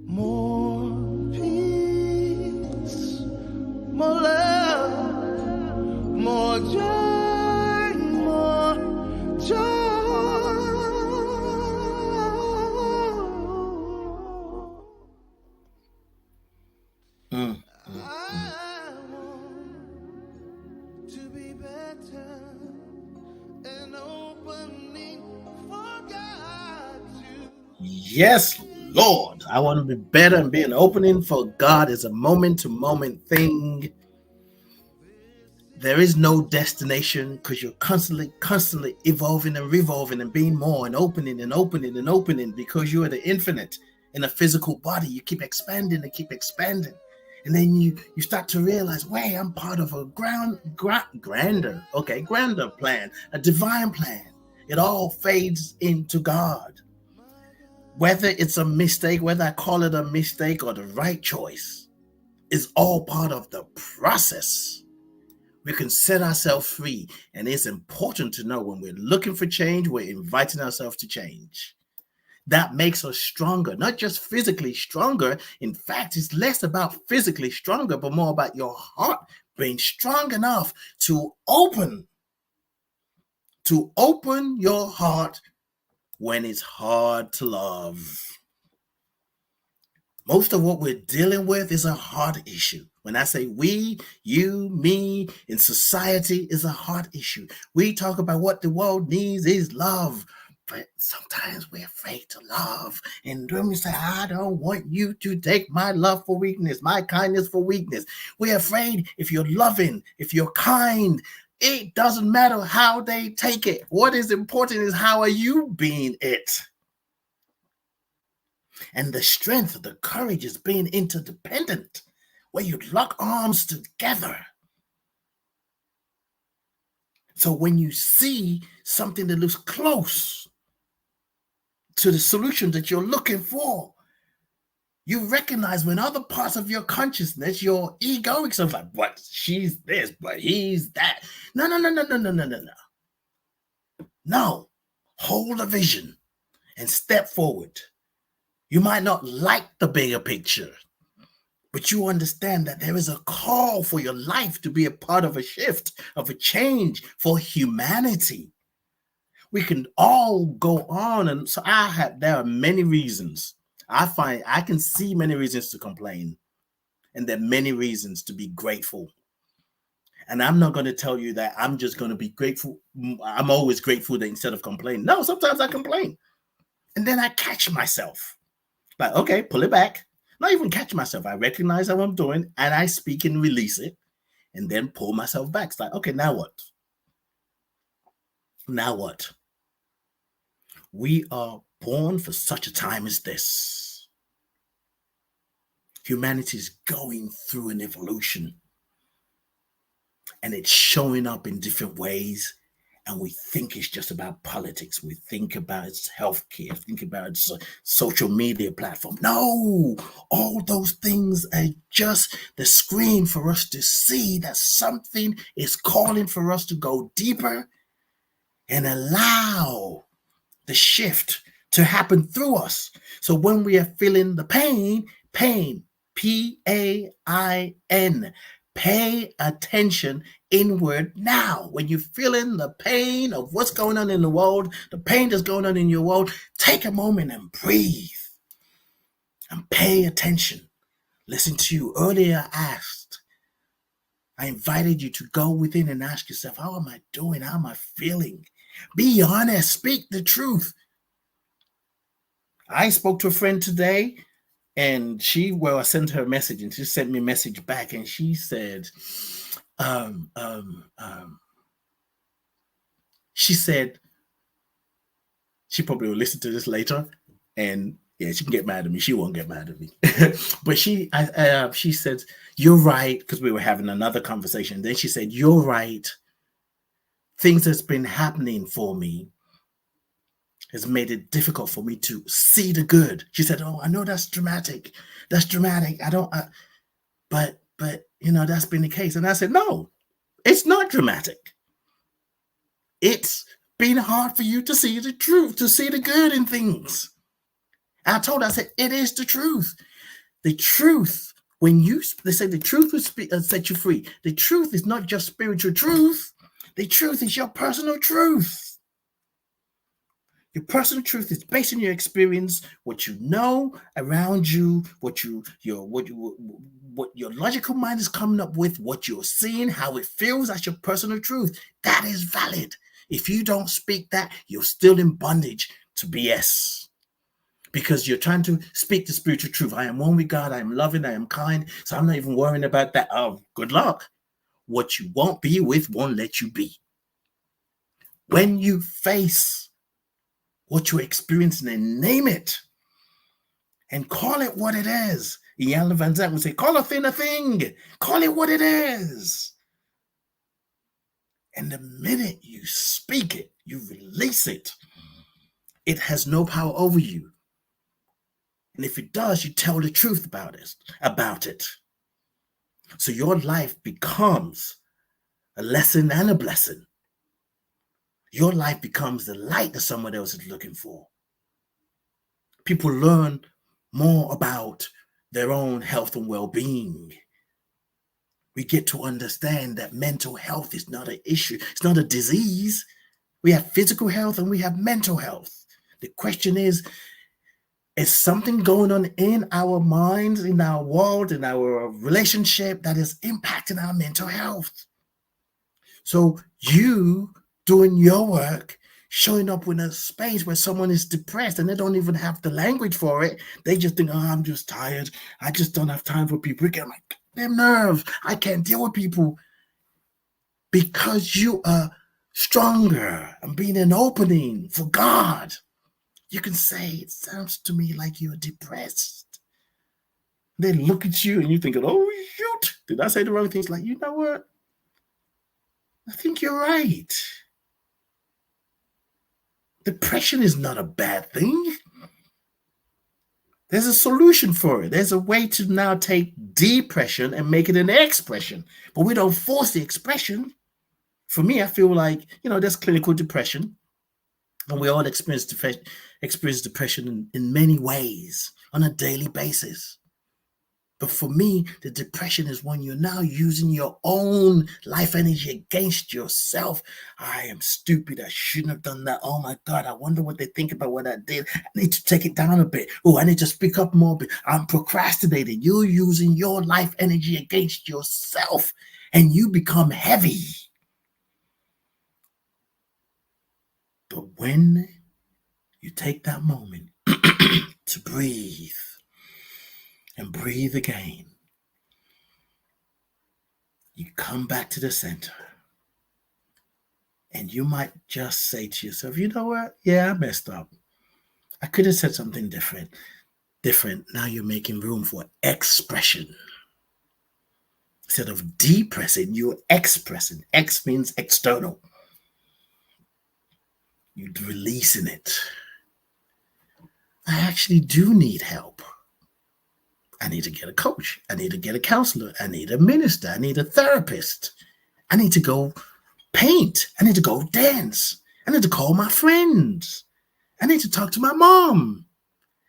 more peace, more love, more joy, more joy. Mm. I want to be better and opening for God to. Yes, Lord. I want to be better and be an opening for God is a moment to moment thing. There is no destination because you're constantly evolving and revolving and being more and opening and opening and opening because you are the infinite in a physical body. You keep expanding and keep expanding. And then you start to realize, wait, I'm part of a grander plan, a divine plan. It all fades into God. Whether it's a mistake, whether I call it a mistake or the right choice, is all part of the process. We can set ourselves free. And it's important to know when we're looking for change, we're inviting ourselves to change. That makes us stronger, not just physically stronger. In fact, it's less about physically stronger, but more about your heart being strong enough to open your heart when it's hard to love. Most of what we're dealing with is a heart issue. When I say we, you, me, in society is a heart issue. We talk about what the world needs is love. But sometimes we're afraid to love. And when we say, I don't want you to take my love for weakness, my kindness for weakness. We're afraid if you're loving, if you're kind, it doesn't matter how they take it. What is important is how are you being it? And the strength, the courage is being interdependent, where you lock arms together. So when you see something that looks close to the solution that you're looking for, you recognize when other parts of your consciousness, your egoic self, like, what? She's this, but he's that. No. No. Hold a vision and step forward. You might not like the bigger picture, but you understand that there is a call for your life to be a part of a shift, of a change for humanity. We can all go on. And so there are many reasons. I can see many reasons to complain. And there are many reasons to be grateful. And I'm not going to tell you that I'm just going to be grateful. I'm always grateful that instead of complaining. No, sometimes I complain. And then I catch myself. Like, okay, pull it back. Not even catch myself. I recognize how I'm doing and I speak and release it and then pull myself back. It's like, okay, now what? Now what? We are born for such a time as this. Humanity is going through an evolution. And it's showing up in different ways. And we think it's just about politics. We think about it's healthcare, think about it's social media platform. No, all those things are just the screen for us to see that something is calling for us to go deeper and allow the shift to happen through us. So when we are feeling the pain, P-A-I-N, pay attention inward now. When you're feeling the pain of what's going on in the world, the pain that's going on in your world, take a moment and breathe and pay attention. Listen to you. Earlier I invited you to go within and ask yourself, how am I doing? How am I feeling? Be honest. Speak the truth. I spoke to a friend today. And I sent her a message and she sent me a message back and she said, she said, she probably will listen to this later and yeah, she can get mad at me. She won't get mad at me. But she said, you're right, because we were having another conversation. Then she said, you're right. Things that's been happening for me has made it difficult for me to see the good. She said, oh, I know that's dramatic. That's dramatic. But that's been the case. And I said, no, it's not dramatic. It's been hard for you to see the truth, to see the good in things. And I told her, I said, it is the truth. The truth, they say the truth will set you free. The truth is not just spiritual truth. The truth is your personal truth. Your personal truth is based on your experience, what you know around you, what your logical mind is coming up with, what you're seeing, how it feels. That's your personal truth. That is valid. If you don't speak that, you're still in bondage to BS. Because you're trying to speak the spiritual truth. I am one with God. I am loving. I am kind. So I'm not even worrying about that. Oh, good luck. What you won't be with won't let you be. When you face what you're experiencing and name it and call it what it is. Ian Van Zandt would say, call a thing a thing. Call it what it is. And the minute you speak it, you release it. It has no power over you. And if it does, you tell the truth about it. So your life becomes a lesson and a blessing. Your life becomes the light that someone else is looking for. People learn more about their own health and well-being. We get to understand that mental health is not an issue. It's not a disease. We have physical health and we have mental health. The question is something going on in our minds, in our world, in our relationship that is impacting our mental health? So you doing your work, showing up in a space where someone is depressed and they don't even have the language for it. They just think, oh, I'm just tired. I just don't have time for people. Get my damn nerves. I can't deal with people. Because you are stronger and being an opening for God, you can say, it sounds to me like you're depressed. They look at you and you think, oh, shoot. Did I say the wrong things? Like, you know what? I think you're right. Depression is not a bad thing. There's a solution for it. There's a way to now take depression and make it an expression. But we don't force the expression. For me, I feel like, there's clinical depression. And we all experience depression in many ways on a daily basis. But for me, the depression is when you're now using your own life energy against yourself. I am stupid. I shouldn't have done that. Oh my God, I wonder what they think about what I did. I need to take it down a bit. Oh, I need to speak up more. I'm procrastinating. You're using your life energy against yourself. and you become heavy. But when you take that moment to breathe and breathe again, you come back to the center. And you might just say to yourself, you know what? Yeah, I messed up. I could have said something different. Now you're making room for expression. Instead of depressing, you're expressing. X means external. You're releasing it. I actually do need help. I need to get a coach. I need to get a counselor. I need a minister. I need a therapist. I need to go paint. I need to go dance. I need to call my friends. I need to talk to my mom.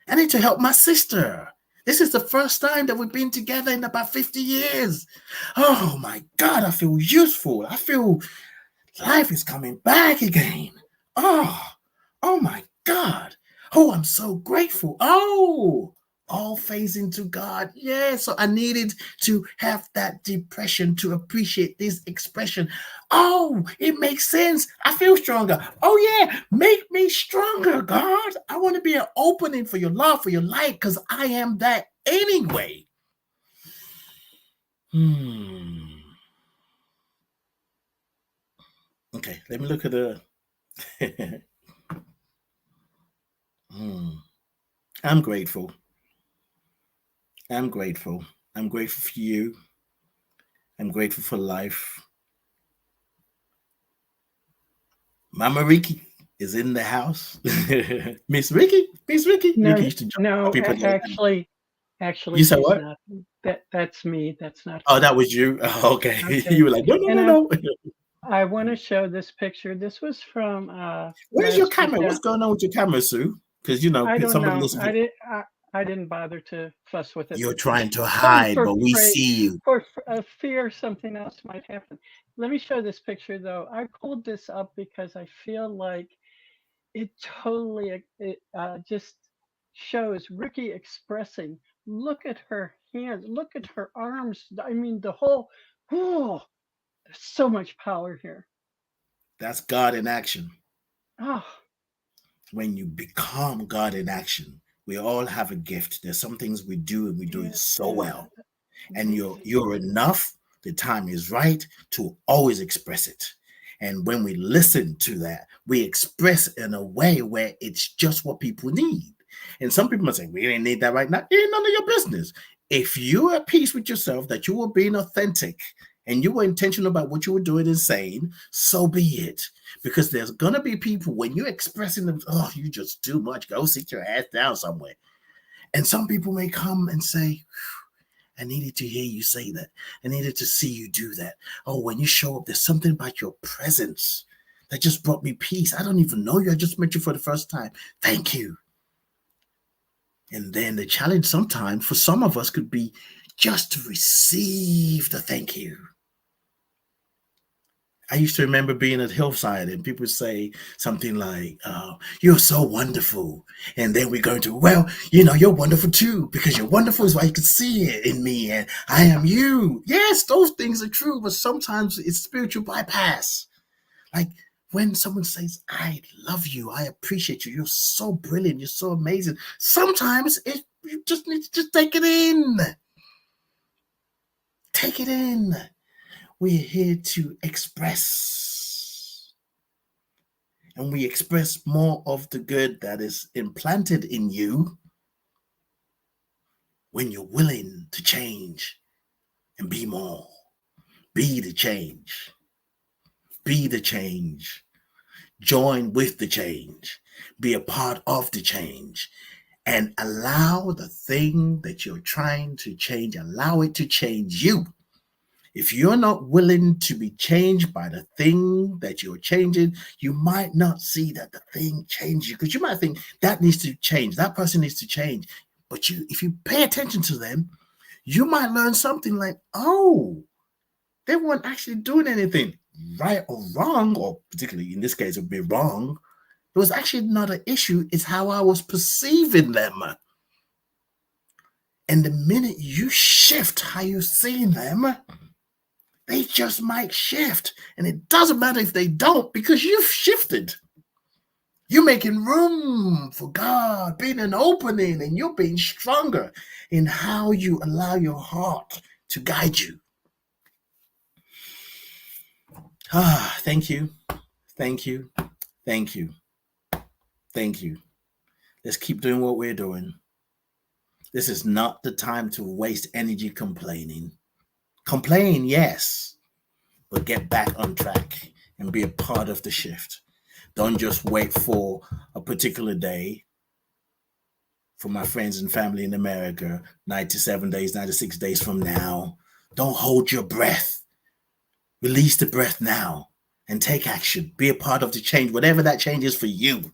I need to help my sister. This is the first time that we've been together in about 50 years. Oh my God, I feel useful. I feel life is coming back again. Oh my God. Oh, I'm so grateful. Oh, all phasing to God. Yeah, so I needed to have that depression to appreciate this expression. Oh, it makes sense. I feel stronger. Oh yeah, make me stronger, God. I want to be an opening for your love, for your light, because I am that anyway. Okay, let me look at the... I'm grateful. I'm grateful. I'm grateful for you. I'm grateful for life. Mama Ricky is in the house. Miss Ricky. No, Ricky used to no, joke people. actually, You said she's what? not. That's me. That's not Oh, her. that was you. Oh, okay. Okay. You were like, no. And I want to show this picture. This was from Where's your last camera? What's weekend. going on with your camera, Sue? Because I don't somebody know. listen to... I didn't bother to fuss with it You're trying to hide, for but we afraid see you. for fear something else might happen. Let me show this picture though. I pulled this up because I feel like it totally just shows Ricky expressing. Look at her hands. Look at her arms. I mean, the whole. Oh, there's so much power here. That's God in action. Oh, When you become God in action, we all have a gift. There's some things we do and we do it so well. And you're enough. The time is right to always express it. And when we listen to that, we express in a way where it's just what people need. And some people might say, we didn't need that right now. It ain't none of your business. If you're at peace with yourself, that you were being authentic and you were intentional about what you were doing and saying, so be it. Because there's going to be people, when you're expressing them, oh, you just too much. Go sit your ass down somewhere. And some people may come and say, I needed to hear you say that. I needed to see you do that. Oh, when you show up, there's something about your presence that just brought me peace. I don't even know you. I just met you for the first time. Thank you. And then the challenge sometimes for some of us could be just to receive the thank you. I used to remember being at Hillside and people say something like, oh, you're so wonderful. And then we're going to, well, you're wonderful too, because you're wonderful is why you can see it in me and I am you. Yes, those things are true, but sometimes it's spiritual bypass. Like when someone says, I love you, I appreciate you, you're so brilliant, you're so amazing. Sometimes you just need to just take it in. Take it in. We're here to express. And we express more of the good that is implanted in you when you're willing to change and be more. Be the change. Be the change. Join with the change. Be a part of the change. And allow the thing that you're trying to change, allow it to change you. If you're not willing to be changed by the thing that you're changing, you might not see that the thing changes you, because you might think that needs to change, that person needs to change. But if you pay attention to them, you might learn something like, oh, they weren't actually doing anything right or wrong, or particularly in this case, it would be wrong. It was actually not an issue. It's how I was perceiving them. And the minute you shift how you're seeing them, They just might shift. And it doesn't matter if they don't, because you've shifted. You're making room for God, being an opening, and you're being stronger in how you allow your heart to guide you. Thank you. Thank you. Thank you. Thank you. Let's keep doing what we're doing. This is not the time to waste energy complaining. Complain, yes, but get back on track and be a part of the shift. Don't just wait for a particular day. For my friends and family in America, 97 days, 96 days from now, don't hold your breath. Release the breath now and take action. Be a part of the change, whatever that change is for you.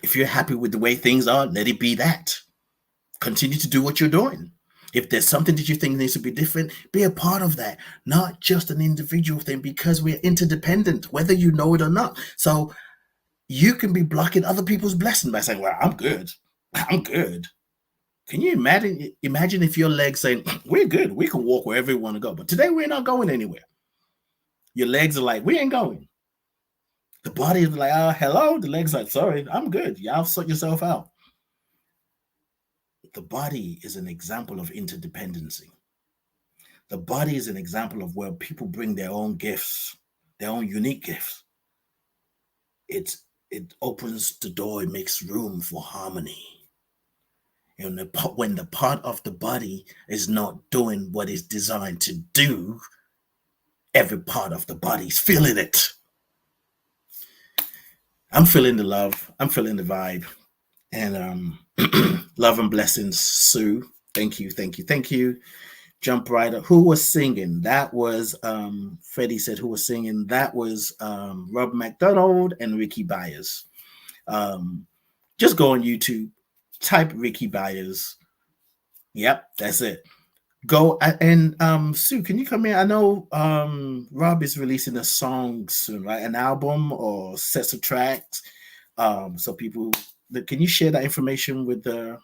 If you're happy with the way things are, let it be that. Continue to do what you're doing. If there's something that you think needs to be different, be a part of that. Not just an individual thing, because we're interdependent, whether you know it or not. So you can be blocking other people's blessing by saying, well, I'm good. I'm good. Can you imagine if your legs saying, we're good. We can walk wherever we want to go. But today we're not going anywhere. Your legs are like, we ain't going. The body is like, hello. The legs are like, sorry, I'm good. Y'all sort yourself out. The body is an example of interdependency. The body is an example of where people bring their own gifts, their own unique gifts. It opens the door, it makes room for harmony. And when the part of the body is not doing what it's designed to do, every part of the body is feeling it. I'm feeling the love. I'm feeling the vibe. And love and blessings, Sue. Thank you, thank you, thank you. Jump Rider. Who was singing? That was Freddie said who was singing. That was Rob McDonald and Ricky Byers. Just go on YouTube, type Ricky Byers. Yep, that's it. Go and Sue, can you come in? I know Rob is releasing a song soon, right? An album or sets of tracks. So people, can you share that information with the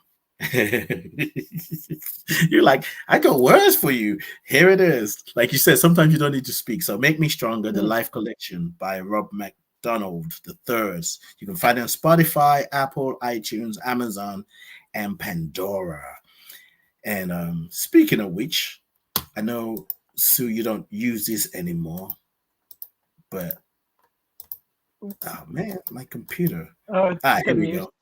you're like, I got words for you. Here it is. Like you said, sometimes you don't need to speak. So Make Me Stronger, the Life Collection by Rob McDonald III. You can find it on Spotify, Apple, iTunes, Amazon, and Pandora. And speaking of which, I know, Sue, you don't use this anymore, but oh man, my computer. Oh, Here we go.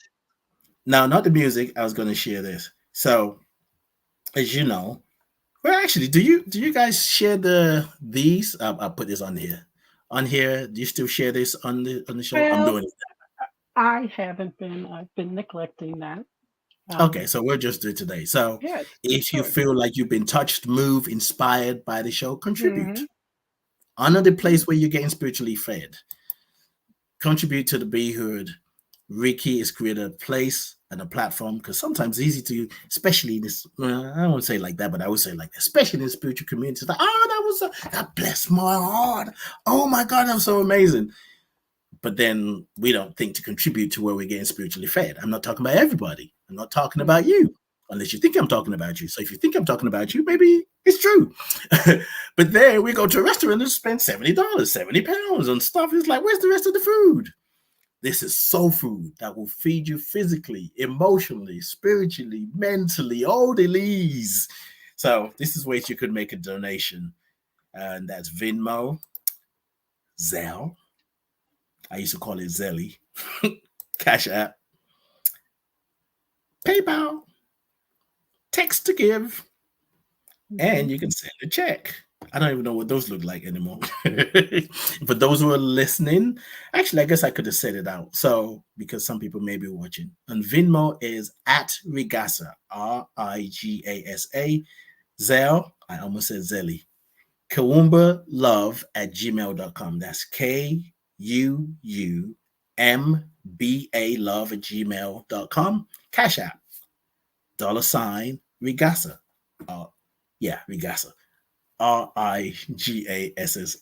No, not the music. I was going to share this. So, as you know, well, actually, do you guys share these? I'll put this on here. On here, do you still share this on the show? Well, I'm doing it. I haven't been. I've been neglecting that. Okay, so we'll just do it today. So, yes, if you feel like you've been touched, moved, inspired by the show, contribute. Mm-hmm. Honor the place where you're getting spiritually fed. Contribute to the Behood. Ricky has created a place and a platform, because sometimes it's easy to, especially in this, I don't want to say like that, but I would say like that, especially in the spiritual community. Like, that blessed my heart. Oh my God, that was so amazing. But then we don't think to contribute to where we're getting spiritually fed. I'm not talking about everybody. I'm not talking about you, unless you think I'm talking about you. So if you think I'm talking about you, maybe it's true. But then we go to a restaurant and spend $70, £70 on stuff. It's like, where's the rest of the food? This is soul food that will feed you physically, emotionally, spiritually, mentally, all the leads. So this is ways you could make a donation. And that's Venmo, Zelle. I used to call it Zelly. Cash App. PayPal. Text to give. And you can send a check. I don't even know what those look like anymore. For those who are listening, actually, I guess I could have said it out. So, because some people may be watching. And Venmo is at RIGASA, RIGASA. Zelle, I almost said Zelly. KawumbaLove@gmail.com. That's KUUMBA love@gmail.com. Cash App. $RIGASA. RIGASA. RIGASSA.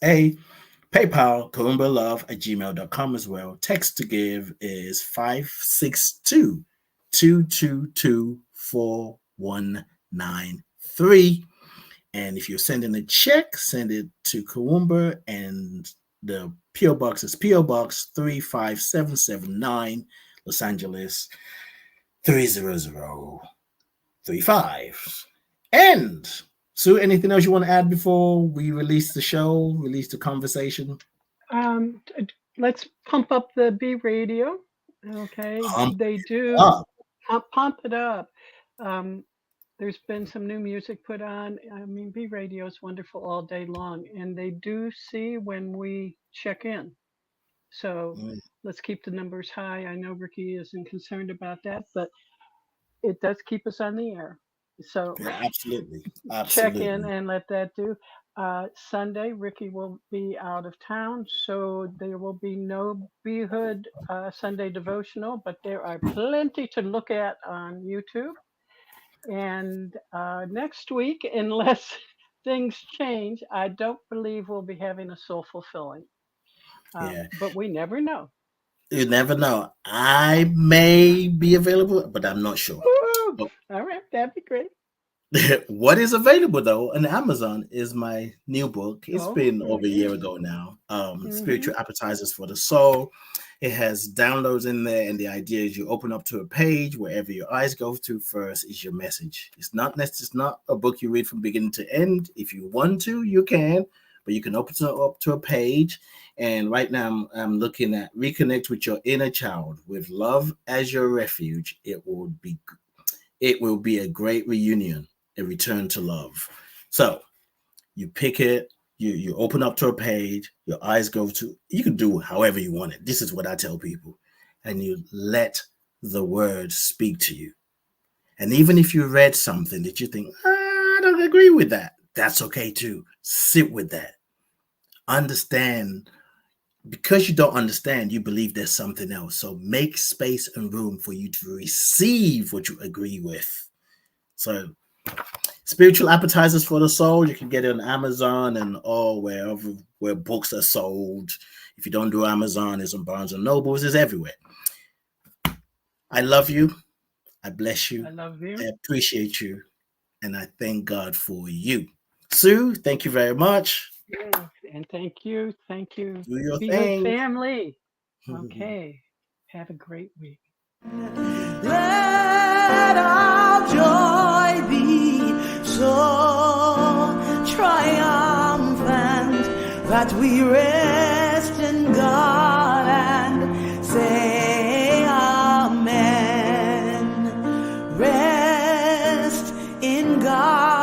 PayPal, KawumbaLove@gmail.com as well. Text to give is 562-222-4193. And if you're sending a check, send it to Kawumba, and the PO Box is PO Box 35779, Los Angeles 30035. And Sue, anything else you want to add before we release the show, release the conversation? Let's pump up the B radio. Okay, Pump they do up. pump it up. Um, there's been some new music put on. I mean, B radio is wonderful all day long, and they do see when we check in. So Mm, let's keep the numbers high. I know Ricky isn't concerned about that, but it does keep us on the air. So yeah, absolutely. check in Absolutely. and let that do. Sunday, Ricky will be out of town, so there will be no Behood Sunday devotional, but there are plenty to look at on YouTube. And next week, unless things change, I don't believe we'll be having a soulful filling. Yeah. But we never know. You never know. I may be available, but I'm not sure. Woo! Oh, All right, that'd be great. what is available though on Amazon is my new book. It's Oh, been over a year yeah. ago now. Hmm. Spiritual Appetizers for the Soul. It has downloads in there, and the idea is you open up to a page, wherever your eyes go to first is your message. It's not a book you read from beginning to end. If you want to, you can, but you can open it up to a page. And right now I'm looking at reconnect with your inner child with love as your refuge. It will be a great reunion, a return to love. So you pick it, you open up to a page, your eyes go to, you can do however you want it. This is what I tell people. And you let the word speak to you. And even if you read something that you think, I don't agree with that, that's okay too. Sit with that. Understand. Because you don't understand, you believe there's something else. So make space and room for you to receive what you agree with. So Spiritual Appetizers for the Soul, you can get it on Amazon and all wherever where books are sold. If you don't do Amazon, it's on Barnes and Nobles, it's everywhere. I love you. I bless you. I love I you. appreciate you. And I thank God for you. Sue, thank you very much. Yeah. And thank you. Thank you. Do your Be Hood thing. family. Okay. Have a great week. Let our joy be so triumphant that we rest in God and say amen. Rest in God.